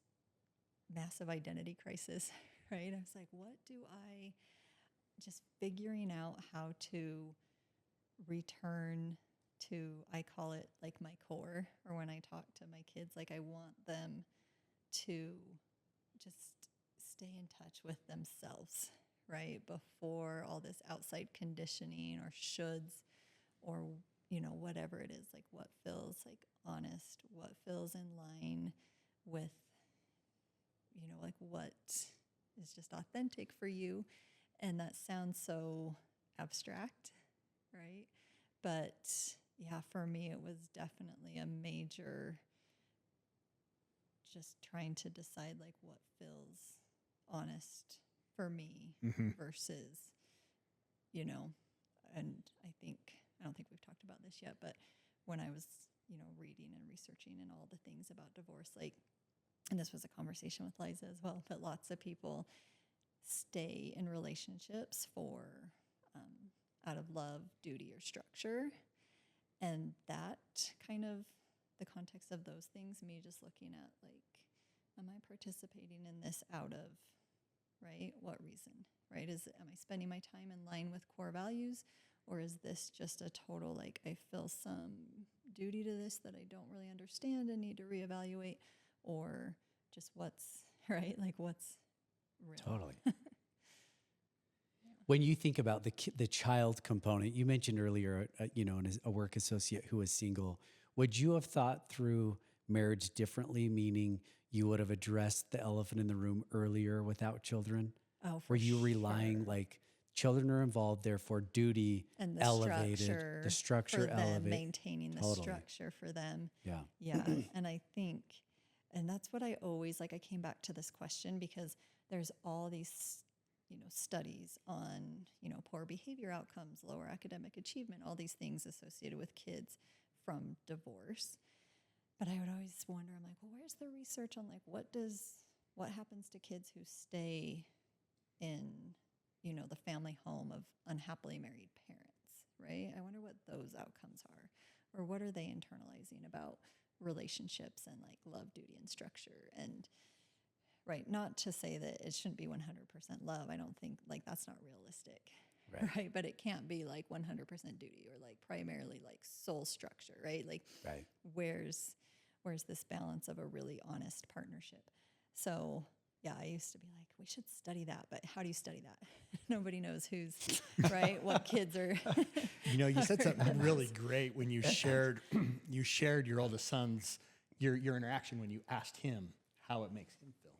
massive identity crisis, right? I was like, just figuring out how to return to, I call it like my core, or when I talk to my kids, like I want them to just stay in touch with themselves, right? Before all this outside conditioning or shoulds or, whatever it is, like what feels like honest, what feels in line with, like what is just authentic for you. And that sounds so abstract, right? But yeah, for me, it was definitely a major just trying to decide like what feels honest for me versus, and I don't think we've talked about this yet, but when I was, reading and researching and all the things about divorce, like, and this was a conversation with Liza as well, but lots of people stay in relationships for out of love, duty, or structure. And that kind of the context of those things, me just looking at like, am I participating in this out of, right? What reason, right? Am I spending my time in line with core values? Or is this just a total, like, I feel some duty to this that I don't really understand and need to reevaluate? Or just what's, right? Like, what's real? Totally. When you think about the child component, you mentioned earlier, a work associate who was single. Would you have thought through marriage differently, meaning you would have addressed the elephant in the room earlier without children? Oh, for Were you relying sure. like children are involved, therefore duty And elevated, the structure for them, elevated, maintaining the Totally. structure for them. Yeah. Yeah. And I think, and that's what I always, like, I came back to this question because there's all these, studies on, poor behavior outcomes, lower academic achievement, all these things associated with kids from divorce. But I would always wonder, I'm like, well, where's the research on like, what happens to kids who stay in, the family home of unhappily married parents, right? I wonder what those outcomes are, or what are they internalizing about relationships and like love, duty, and structure. And right, not to say that it shouldn't be 100% love. I don't think like that's not realistic, right? But it can't be like 100% duty or like primarily like soul structure, right? Like where's this balance of a really honest partnership? So yeah, I used to be like, we should study that, but how do you study that? Nobody knows who's right, what kids are. You said something really great when you shared your oldest son's your interaction when you asked him how it makes him feel.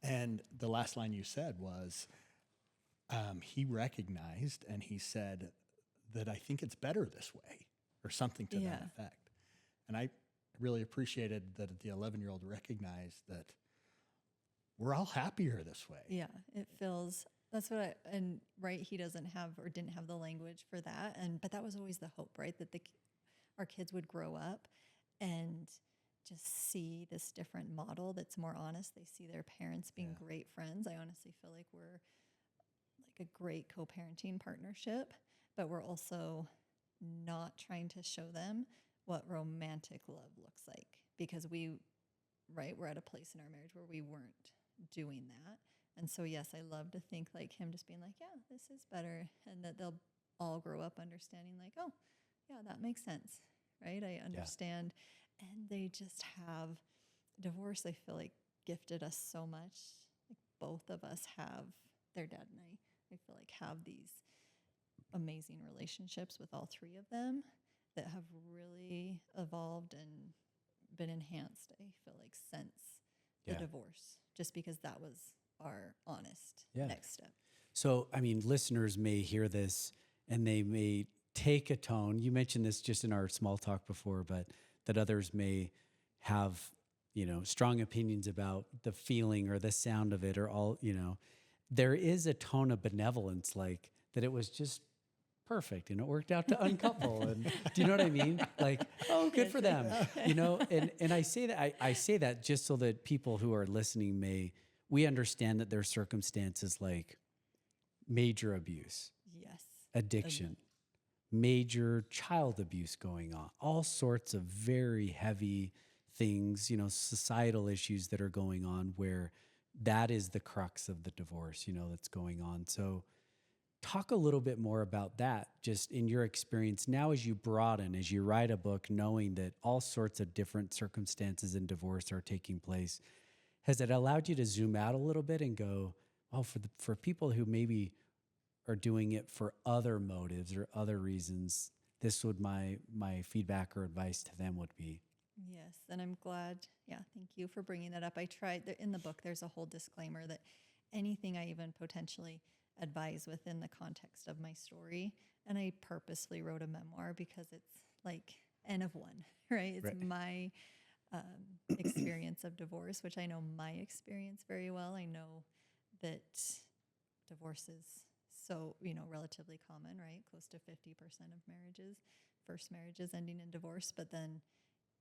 And the last line you said was, he recognized and he said that I think it's better this way, or something to that effect. And I really appreciated that the 11-year-old recognized that we're all happier this way. Yeah, it feels, that's what he doesn't have or didn't have the language for that. But that was always the hope, right? That our kids would grow up and just see this different model that's more honest. They see their parents being great friends. I honestly feel like we're like a great co-parenting partnership, but we're also not trying to show them what romantic love looks like, because we're at a place in our marriage where we weren't doing that. And so, yes, I love to think like him just being like, yeah, this is better. And that they'll all grow up understanding like, oh, yeah, that makes sense, right? I understand. And they just have divorce, I feel like, gifted us so much. Like both of us have, their dad and I feel like have these amazing relationships with all three of them that have really evolved and been enhanced, I feel like, since the divorce, just because that was our honest next step. So, I mean, listeners may hear this and they may take a tone. You mentioned this just in our small talk before, but that others may have, strong opinions about the feeling or the sound of it or all, there is a tone of benevolence, like that it was just perfect and it worked out to uncouple. And do you know what I mean? Like, oh, good for them, and I say that just so that people who are listening we understand that their circumstances like major abuse, addiction, major child abuse going on, all sorts of very heavy things, societal issues that are going on where that is the crux of the divorce, that's going on. So talk a little bit more about that, just in your experience now as you broaden, as you write a book, knowing that all sorts of different circumstances in divorce are taking place. Has it allowed you to zoom out a little bit and go, oh, for people who maybe are doing it for other motives or other reasons, this would my feedback or advice to them would be. Yes, and I'm glad. Yeah, thank you for bringing that up. I tried in the book. There's a whole disclaimer that anything I even potentially advise within the context of my story, and I purposely wrote a memoir because it's like N of one, right? It's Right. my experience of divorce, which I know my experience very well. I know that divorce is so, relatively common, right? Close to 50% of marriages, first marriages ending in divorce, but then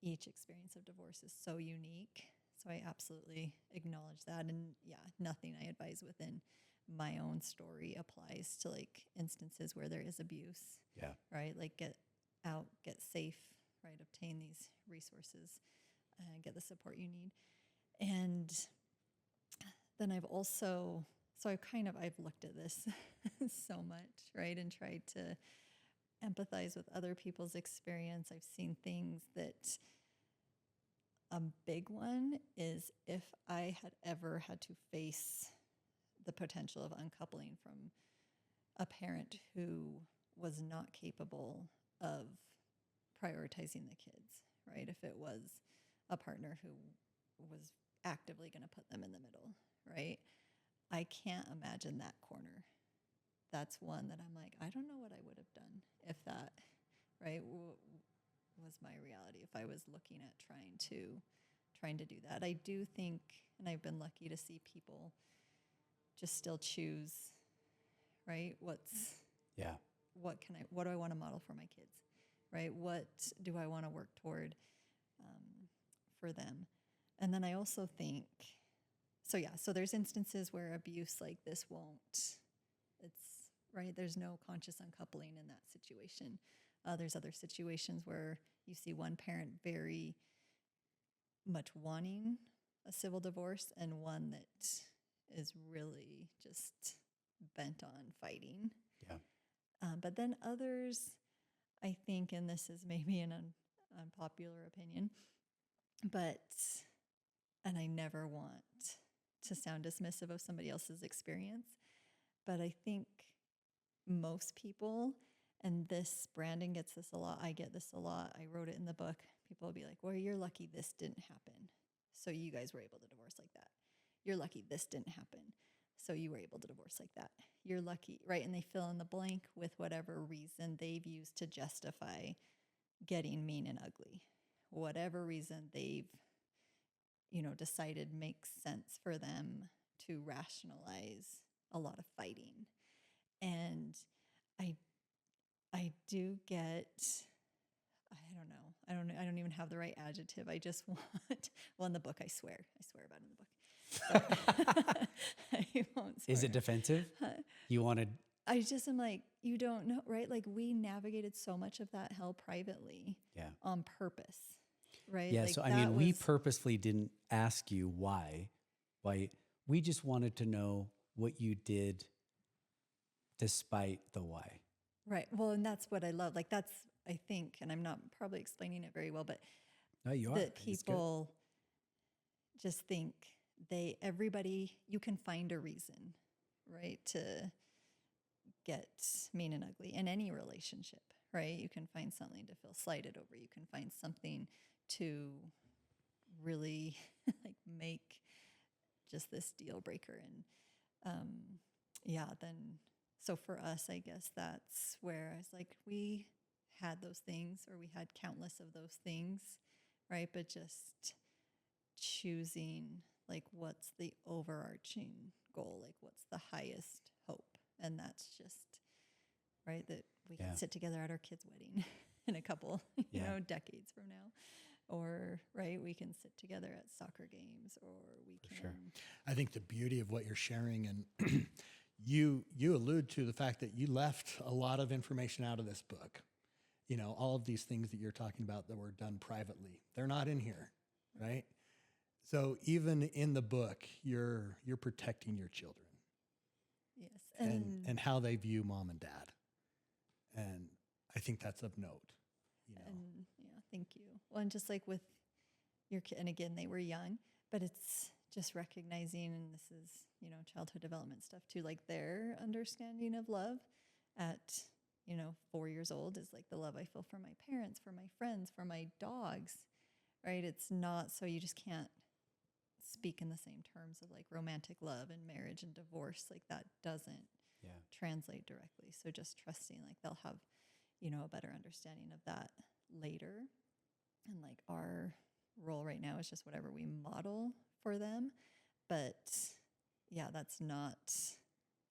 each experience of divorce is so unique. So I absolutely acknowledge that. And yeah, nothing I advise within my own story applies to like instances where there is abuse, Yeah. right? Like get out, get safe, right? Obtain these resources, get the support you need. And then I've also, I've looked at this so much, right? And tried to empathize with other people's experience. I've seen things that a big one is if I had ever had to face the potential of uncoupling from a parent who was not capable of prioritizing the kids, right? If it was a partner who was actively going to put them in the middle, right? I can't imagine that corner. That's one that I'm like, I don't know what I would have done if that, right, was my reality, if I was looking at trying to do that. I do think, and I've been lucky to see people just still choose, right? What do I want to model for my kids, right? What do I want to work toward for them? And then I also think, so there's instances where abuse like this it's right. There's no conscious uncoupling in that situation. There's other situations where you see one parent very much wanting a civil divorce and one that is really just bent on fighting. Yeah. But then others, I think, and this is maybe an unpopular opinion, and I never want to sound dismissive of somebody else's experience, but I think most people, and Brandon gets this a lot, I get this a lot, I wrote it in the book, people will be like, well, you're lucky this didn't happen, so you guys were able to divorce like that. You're lucky this didn't happen, so you were able to divorce like that. You're lucky, right? And they fill in the blank with whatever reason they've used to justify getting mean and ugly. Whatever reason they've, decided makes sense for them to rationalize a lot of fighting. And I do get, I don't even have the right adjective. I just want, well, in the book, I swear about it in the book. But I won't swear. Is it defensive? You wanted. I just am like, you don't know, right? Like we navigated so much of that hell privately on purpose, right? Yeah. Like So, I mean, we purposely didn't ask you why. We just wanted to know what you did despite the why. Right. Well, and that's what I love. Like that's, I think, and I'm not probably explaining it very well, but No, you are. that people just think everybody, you can find a reason, right, to get mean and ugly in any relationship, right? You can find something to feel slighted over. You can find something to really like make just this deal breaker. And so for us, I guess that's where I was like, we had those things, or we had countless of those things, right? But just choosing like what's the overarching goal, like what's the highest hope. And that's just, right, that we can sit together at our kid's wedding in a couple, decades from now. Or, right, we can sit together at soccer games, or we can. Sure. I think the beauty of what you're sharing, and you allude to the fact that you left a lot of information out of this book. All of these things that you're talking about that were done privately, they're not in here, right? So even in the book, you're protecting your children. Yes. And how they view mom and dad. And I think that's of note. And thank you. Well, and just like with your kid, and again, they were young, but it's just recognizing, and this is, childhood development stuff too, like their understanding of love at, 4 years old is like the love I feel for my parents, for my friends, for my dogs, right? It's not, so you just can't speak in the same terms of like romantic love and marriage and divorce. Like that doesn't translate directly. So just trusting like they'll have, a better understanding of that later. And like our role right now is just whatever we model for them. But yeah, that's not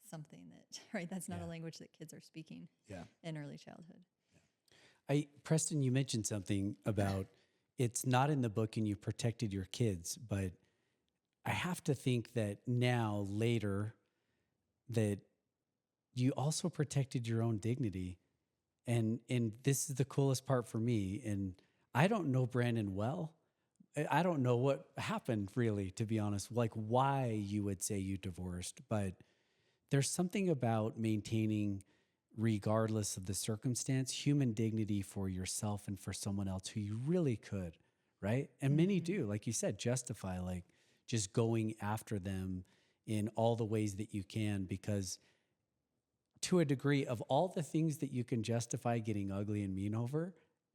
something that, right? That's not a language that kids are speaking in early childhood. Preston, you mentioned something about it's not in the book and you protected your kids, but I have to think that now later that you also protected your own dignity. And this is the coolest part for me. And I don't know Brandon well. I don't know what happened really, to be honest, like why you would say you divorced, but there's something about maintaining, regardless of the circumstance, human dignity for yourself and for someone else who you really could, right? And many do, like you said, justify like just going after them in all the ways that you can, because to a degree of all the things that you can justify getting ugly and mean over,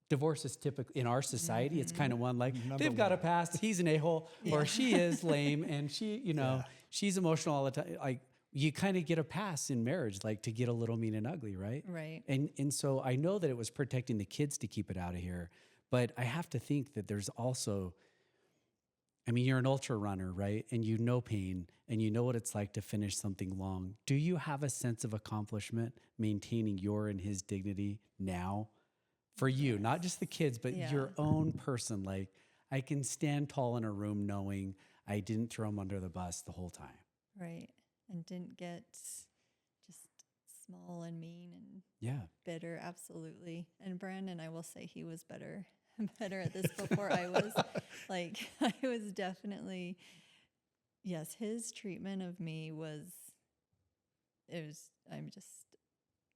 divorce is typically in our society. It's kind of one like they've got a past. He's an a-hole or she is lame and she, she's emotional all the time. Like you kind of get a pass in marriage, like to get a little mean and ugly, right? Right. And so I know that it was protecting the kids to keep it out of here, but I have to think that there's also, I mean, you're an ultra runner, right? And you know pain and you know what it's like to finish something long. Do you have a sense of accomplishment maintaining your and his dignity now? For you, not just the kids, but your own person. Like I can stand tall in a room knowing I didn't throw him under the bus the whole time. Right. And didn't get just small and mean and bitter. Absolutely. And Brandon, I will say he was better at this before I was. Like I was definitely, yes, his treatment of me I'm just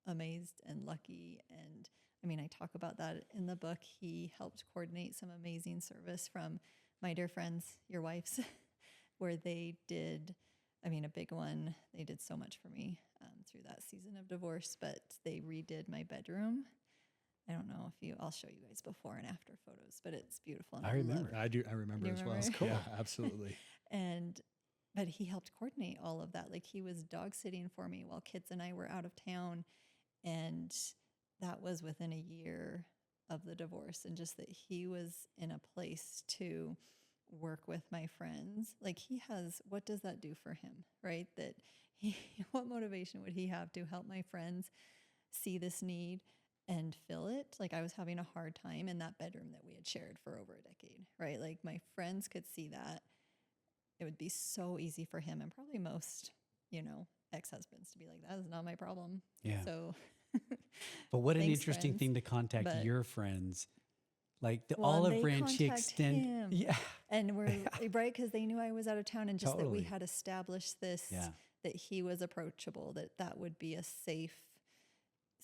amazed and lucky. And I mean, I talk about that in the book. He helped coordinate some amazing service from my dear friends, your wives, where they did, a big one. They did so much for me through that season of divorce, but they redid my bedroom. I don't know if I'll show you guys before and after photos, but it's beautiful. And I remember. I do. I remember as well. That's cool. Yeah, absolutely. But he helped coordinate all of that. Like he was dog sitting for me while kids and I were out of town. And that was within a year of the divorce, and just that he was in a place to work with my friends. Like what does that do for him, right? That what motivation would he have to help my friends see this need and fill it? Like I was having a hard time in that bedroom that we had shared for over a decade, right? Like my friends could see that. It would be so easy for him and probably most, ex-husbands to be like, that is not my problem. Yeah. So but what an thanks, interesting friends. thing to contact your friends. Like the Well, olive branch he extend. him. Yeah. And we're right, because they knew I was out of town, and just that we Totally. had established this, that he was approachable, that would be a safe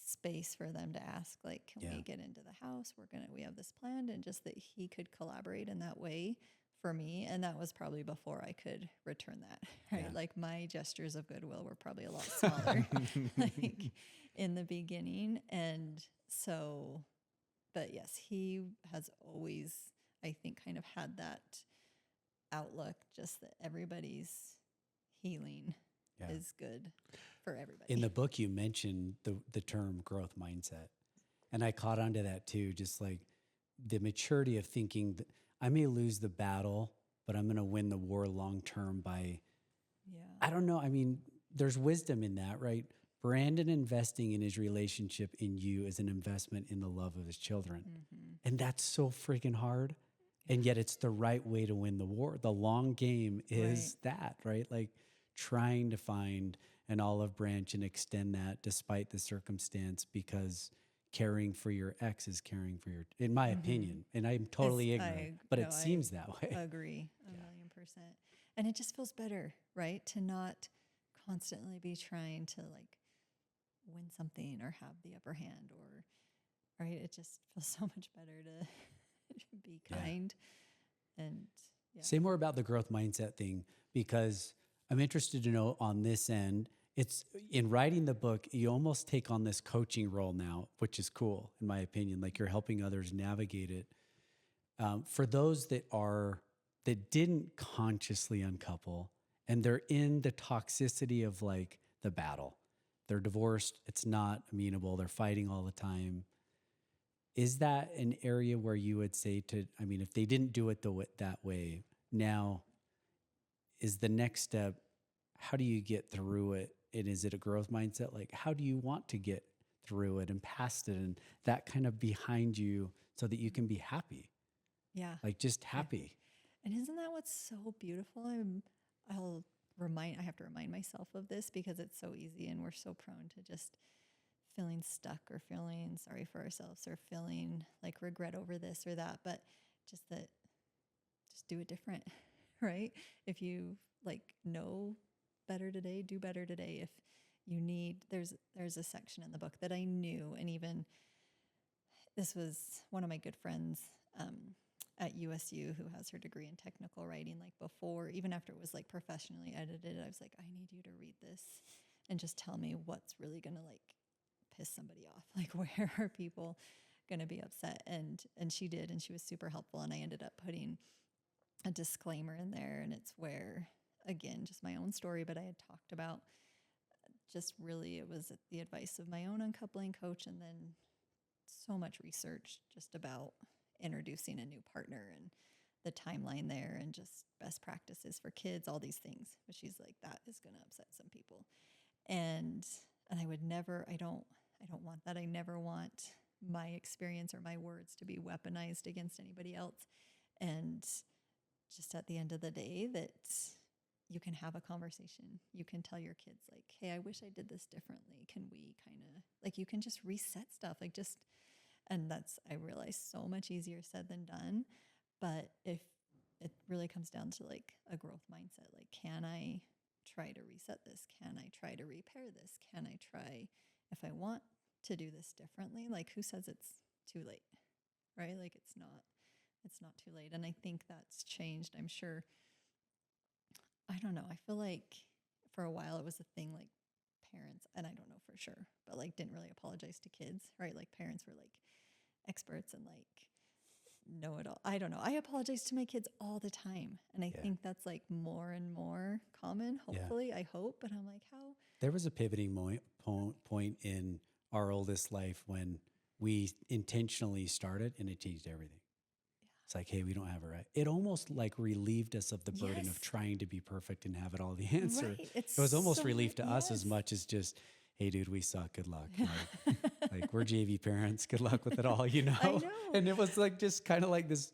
space for them to ask, like, can we get into the house? We have this planned, and just that he could collaborate in that way for me. And that was probably before I could return that, right? Yeah. Like my gestures of goodwill were probably a lot smaller like in the beginning. And so, but yes, he has always, I think, kind of had that outlook, just that everybody's healing is good for everybody. In the book, you mentioned the term growth mindset. And I caught onto that too, just like the maturity of thinking that I may lose the battle, but I'm going to win the war long term by, I don't know. I mean, there's wisdom in that, right? Brandon investing in his relationship in you is an investment in the love of his children. Mm-hmm. And that's so freaking hard. And yet it's the right way to win the war. The long game is that, right? Like trying to find an olive branch and extend that despite the circumstance, because caring for your ex is caring for your, in my opinion, and I'm totally ignorant, but it seems that way. I agree 1,000,000%. And it just feels better, right? To not constantly be trying to like win something or have the upper hand, or, right? It just feels so much better to be kind and Yeah. Say more about the growth mindset thing, because I'm interested to know on this end. It's in writing the book, you almost take on this coaching role now, which is cool, in my opinion. Like you're helping others navigate it. For those that didn't consciously uncouple and they're in the toxicity of like the battle, they're divorced, it's not amenable, they're fighting all the time. Is that an area where you would say if they didn't do it that way, now is the next step, how do you get through it? And is it a growth mindset? Like, how do you want to get through it and past it and that kind of behind you so that you can be happy? Yeah. Like just happy. And isn't that what's so beautiful? I have to remind myself of this because it's so easy and we're so prone to just feeling stuck or feeling sorry for ourselves or feeling like regret over this or that, but just do it different, right? If you know better today, do better today. If you need, there's a section in the book that I knew, and even this was one of my good friends at USU who has her degree in technical writing, like before, even after it was like professionally edited, I was like, I need you to read this and just tell me what's really going to like piss somebody off. Like, where are people going to be upset? And she did, and she was super helpful. And I ended up putting a disclaimer in there, and it's where, again, just my own story, but I had talked about just really, it was the advice of my own uncoupling coach, and then so much research just about introducing a new partner and the timeline there and just best practices for kids, all these things. But she's like, that is going to upset some people. And I would never, I don't want that. I never want my experience or my words to be weaponized against anybody else. And just at the end of the day, that you can have a conversation. You can tell your kids like, hey, I wish I did this differently. Can we kind of like, you can just reset stuff. Like just, and that's, I realize, so much easier said than done. But if it really comes down to like a growth mindset, like, can I try to reset this? Can I try to repair this? Can I try, if I want to do this differently? Like, who says it's too late, right? Like, it's not too late. And I think that's changed. I'm sure, I don't know. I feel like for a while it was a thing, like parents, and I don't know for sure, but like didn't really apologize to kids, right? Like parents were like experts and like know it all. I don't know. I apologize to my kids all the time. And I think that's like more and more common, hopefully, I hope. But I'm like, how? There was a pivoting point in our oldest life when we intentionally started, and it changed everything. It's like, hey, we don't have it right. It almost like relieved us of the burden of trying to be perfect and have it all the answer. Right. It was almost relief to us as much as just, hey, dude, we suck. Good luck. Like we're JV parents. Good luck with it all, you know? I know. And it was like just kind of like this.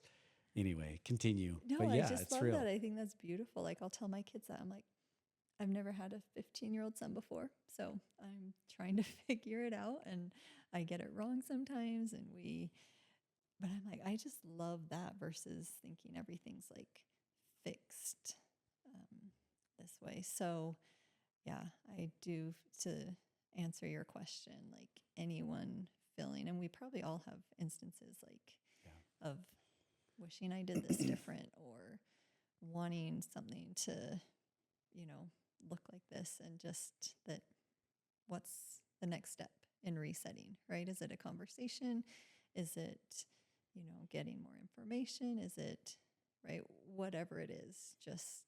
Anyway, continue. No, but yeah, I just it's love real. that. I think that's beautiful. Like I'll tell my kids that. I'm like, I've never had a 15-year-old son before, so I'm trying to figure it out, and I get it wrong sometimes, but I'm like, I just love that versus thinking everything's like fixed this way. So yeah, I do, to answer your question, like anyone feeling, and we probably all have instances like of wishing I did this different or wanting something to, look like this, and just that what's the next step in resetting, right? Is it a conversation? Is it, getting more information? Is it, right? Whatever it is, just,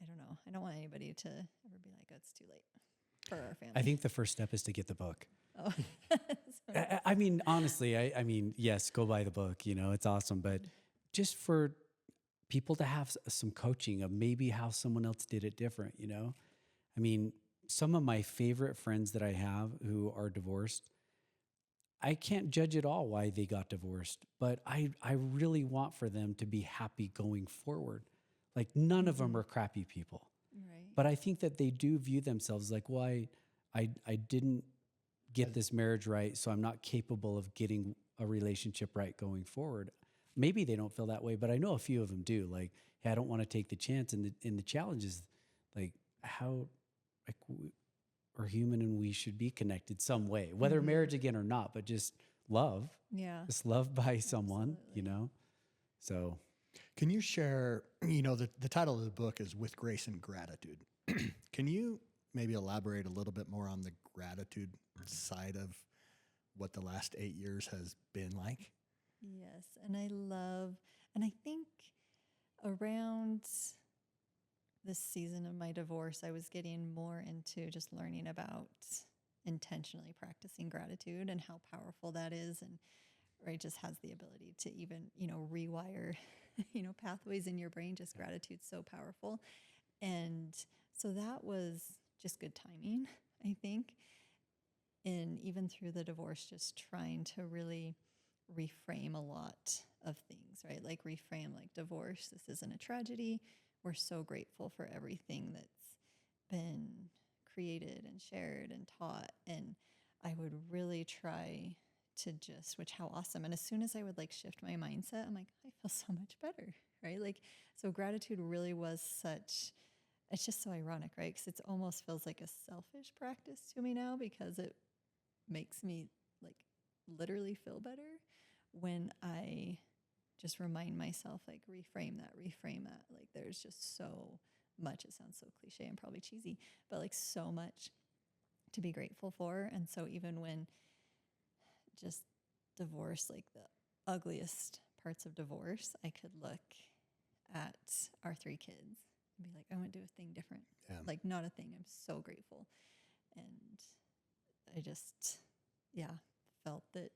I don't know. I don't want anybody to ever be like, oh, it's too late for our family. I think the first step is to get the book. Oh, I mean, honestly, I mean, yes, go buy the book, it's awesome. But just for people to have some coaching of maybe how someone else did it different, I mean, some of my favorite friends that I have who are divorced, I can't judge at all why they got divorced, but I really want for them to be happy going forward. Like none of them are crappy people. right. But I think that they do view themselves like, well, I didn't get this marriage right, so I'm not capable of getting a relationship right going forward. Maybe they don't feel that way, but I know a few of them do. Like, hey, I don't want to take the chance. And the challenge is like how like we're human and we should be connected some way, whether marriage again or not, but just love. Yeah. Just love by someone, Absolutely. So Can you share, the title of the book is With Grace and Gratitude. Can you maybe elaborate a little bit more on the gratitude side of what the last 8 years has been like? Yes. And I think around this season of my divorce, I was getting more into just learning about intentionally practicing gratitude and how powerful that is. And it just has the ability to even, rewire, pathways in your brain. Just gratitude's so powerful. And so that was just good timing, I think. And even through the divorce, just trying to really reframe a lot of things, right? Like reframe like divorce. This isn't a tragedy. We're so grateful for everything that's been created and shared and taught. And I would really try to just, which how awesome. And as soon as I would like shift my mindset, I'm like, I feel so much better, right? Like, so gratitude really was such, it's just so ironic, right? Because it almost feels like a selfish practice to me now because it makes me like literally feel better when I just remind myself, like reframe that. Like there's just so much, it sounds so cliche and probably cheesy, but like so much to be grateful for. And so even when just divorce, like the ugliest parts of divorce, I could look at our 3 kids and be like, I want to do a thing different. Yeah. Like not a thing. I'm so grateful. And I just, felt that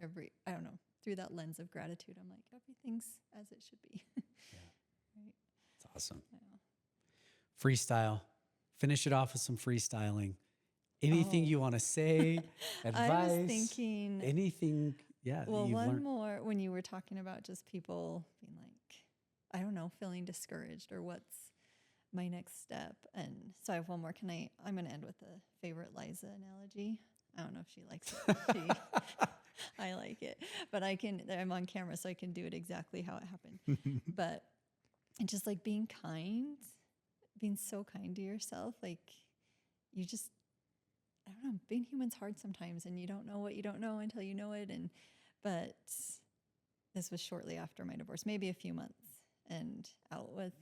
I don't know, through that lens of gratitude, I'm like, everything's as it should be. Right. It's awesome. Yeah. Freestyle. Finish it off with some freestyling. Anything you want to say, advice, I was thinking anything. Yeah. Well, that you've one learned. more when you were talking about just people being like, I don't know, feeling discouraged or what's my next step. And so I have one more. I'm going to end with a favorite Liza analogy. I don't know if she likes it. I like it, but I'm on camera, so I can do it exactly how it happened. But it's just like being so kind to yourself. Like you just, I don't know, being human's hard sometimes and you don't know what you don't know until you know it. But this was shortly after my divorce, maybe a few months, and out with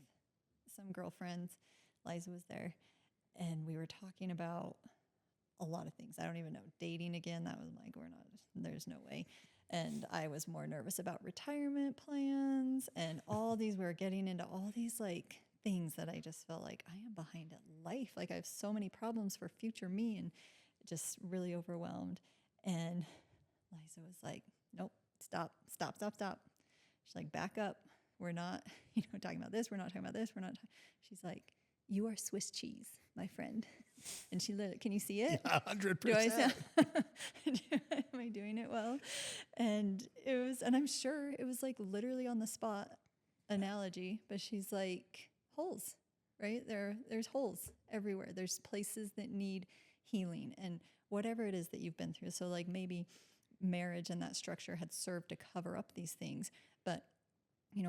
some girlfriends. Liza was there and we were talking about a lot of things. I don't even know. Dating again, that was like, there's no way. And I was more nervous about retirement plans and we were getting into all these like things that I just felt like I am behind in life. Like I have so many problems for future me and just really overwhelmed. And Liza was like, nope, stop. She's like, back up. We're not, talking about this. We're not talking about this. She's like, you are Swiss cheese, my friend. And she can you see it? Yeah, 100%. Do I sound, am I doing it well? And I'm sure it was like literally on the spot analogy, but she's like, holes, right? There's holes everywhere. There's places that need healing and whatever it is that you've been through. So like maybe marriage and that structure had served to cover up these things. But,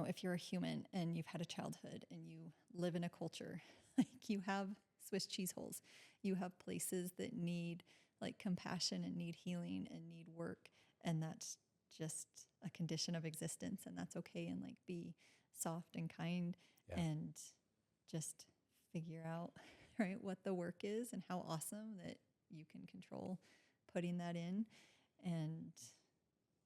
if you're a human and you've had a childhood and you live in a culture, like you have Swiss cheese holes, you have places that need like compassion and need healing and need work. And that's just a condition of existence. And that's okay. And like be soft and kind and just figure out, right, what the work is and how awesome that you can control putting that in. And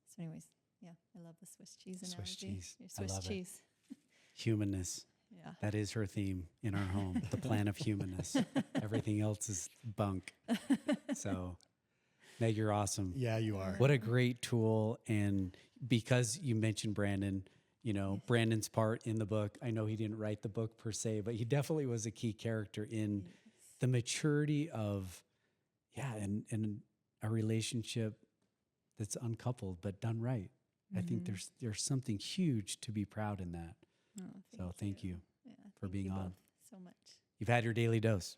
so anyways, I love the Swiss cheese analogy. Swiss cheese. Swiss I love cheese. Humanness. Yeah. That is her theme in our home, the plan of humanness. Everything else is bunk. So, Meg, you're awesome. Yeah, you are. What a great tool. And because you mentioned Brandon, Brandon's part in the book, I know he didn't write the book per se, but he definitely was a key character in the maturity of, and a relationship that's uncoupled, but done right. I think there's something huge to be proud in that. Oh, So thank you Yeah, for thank being you on. both so much. You've had your daily dose.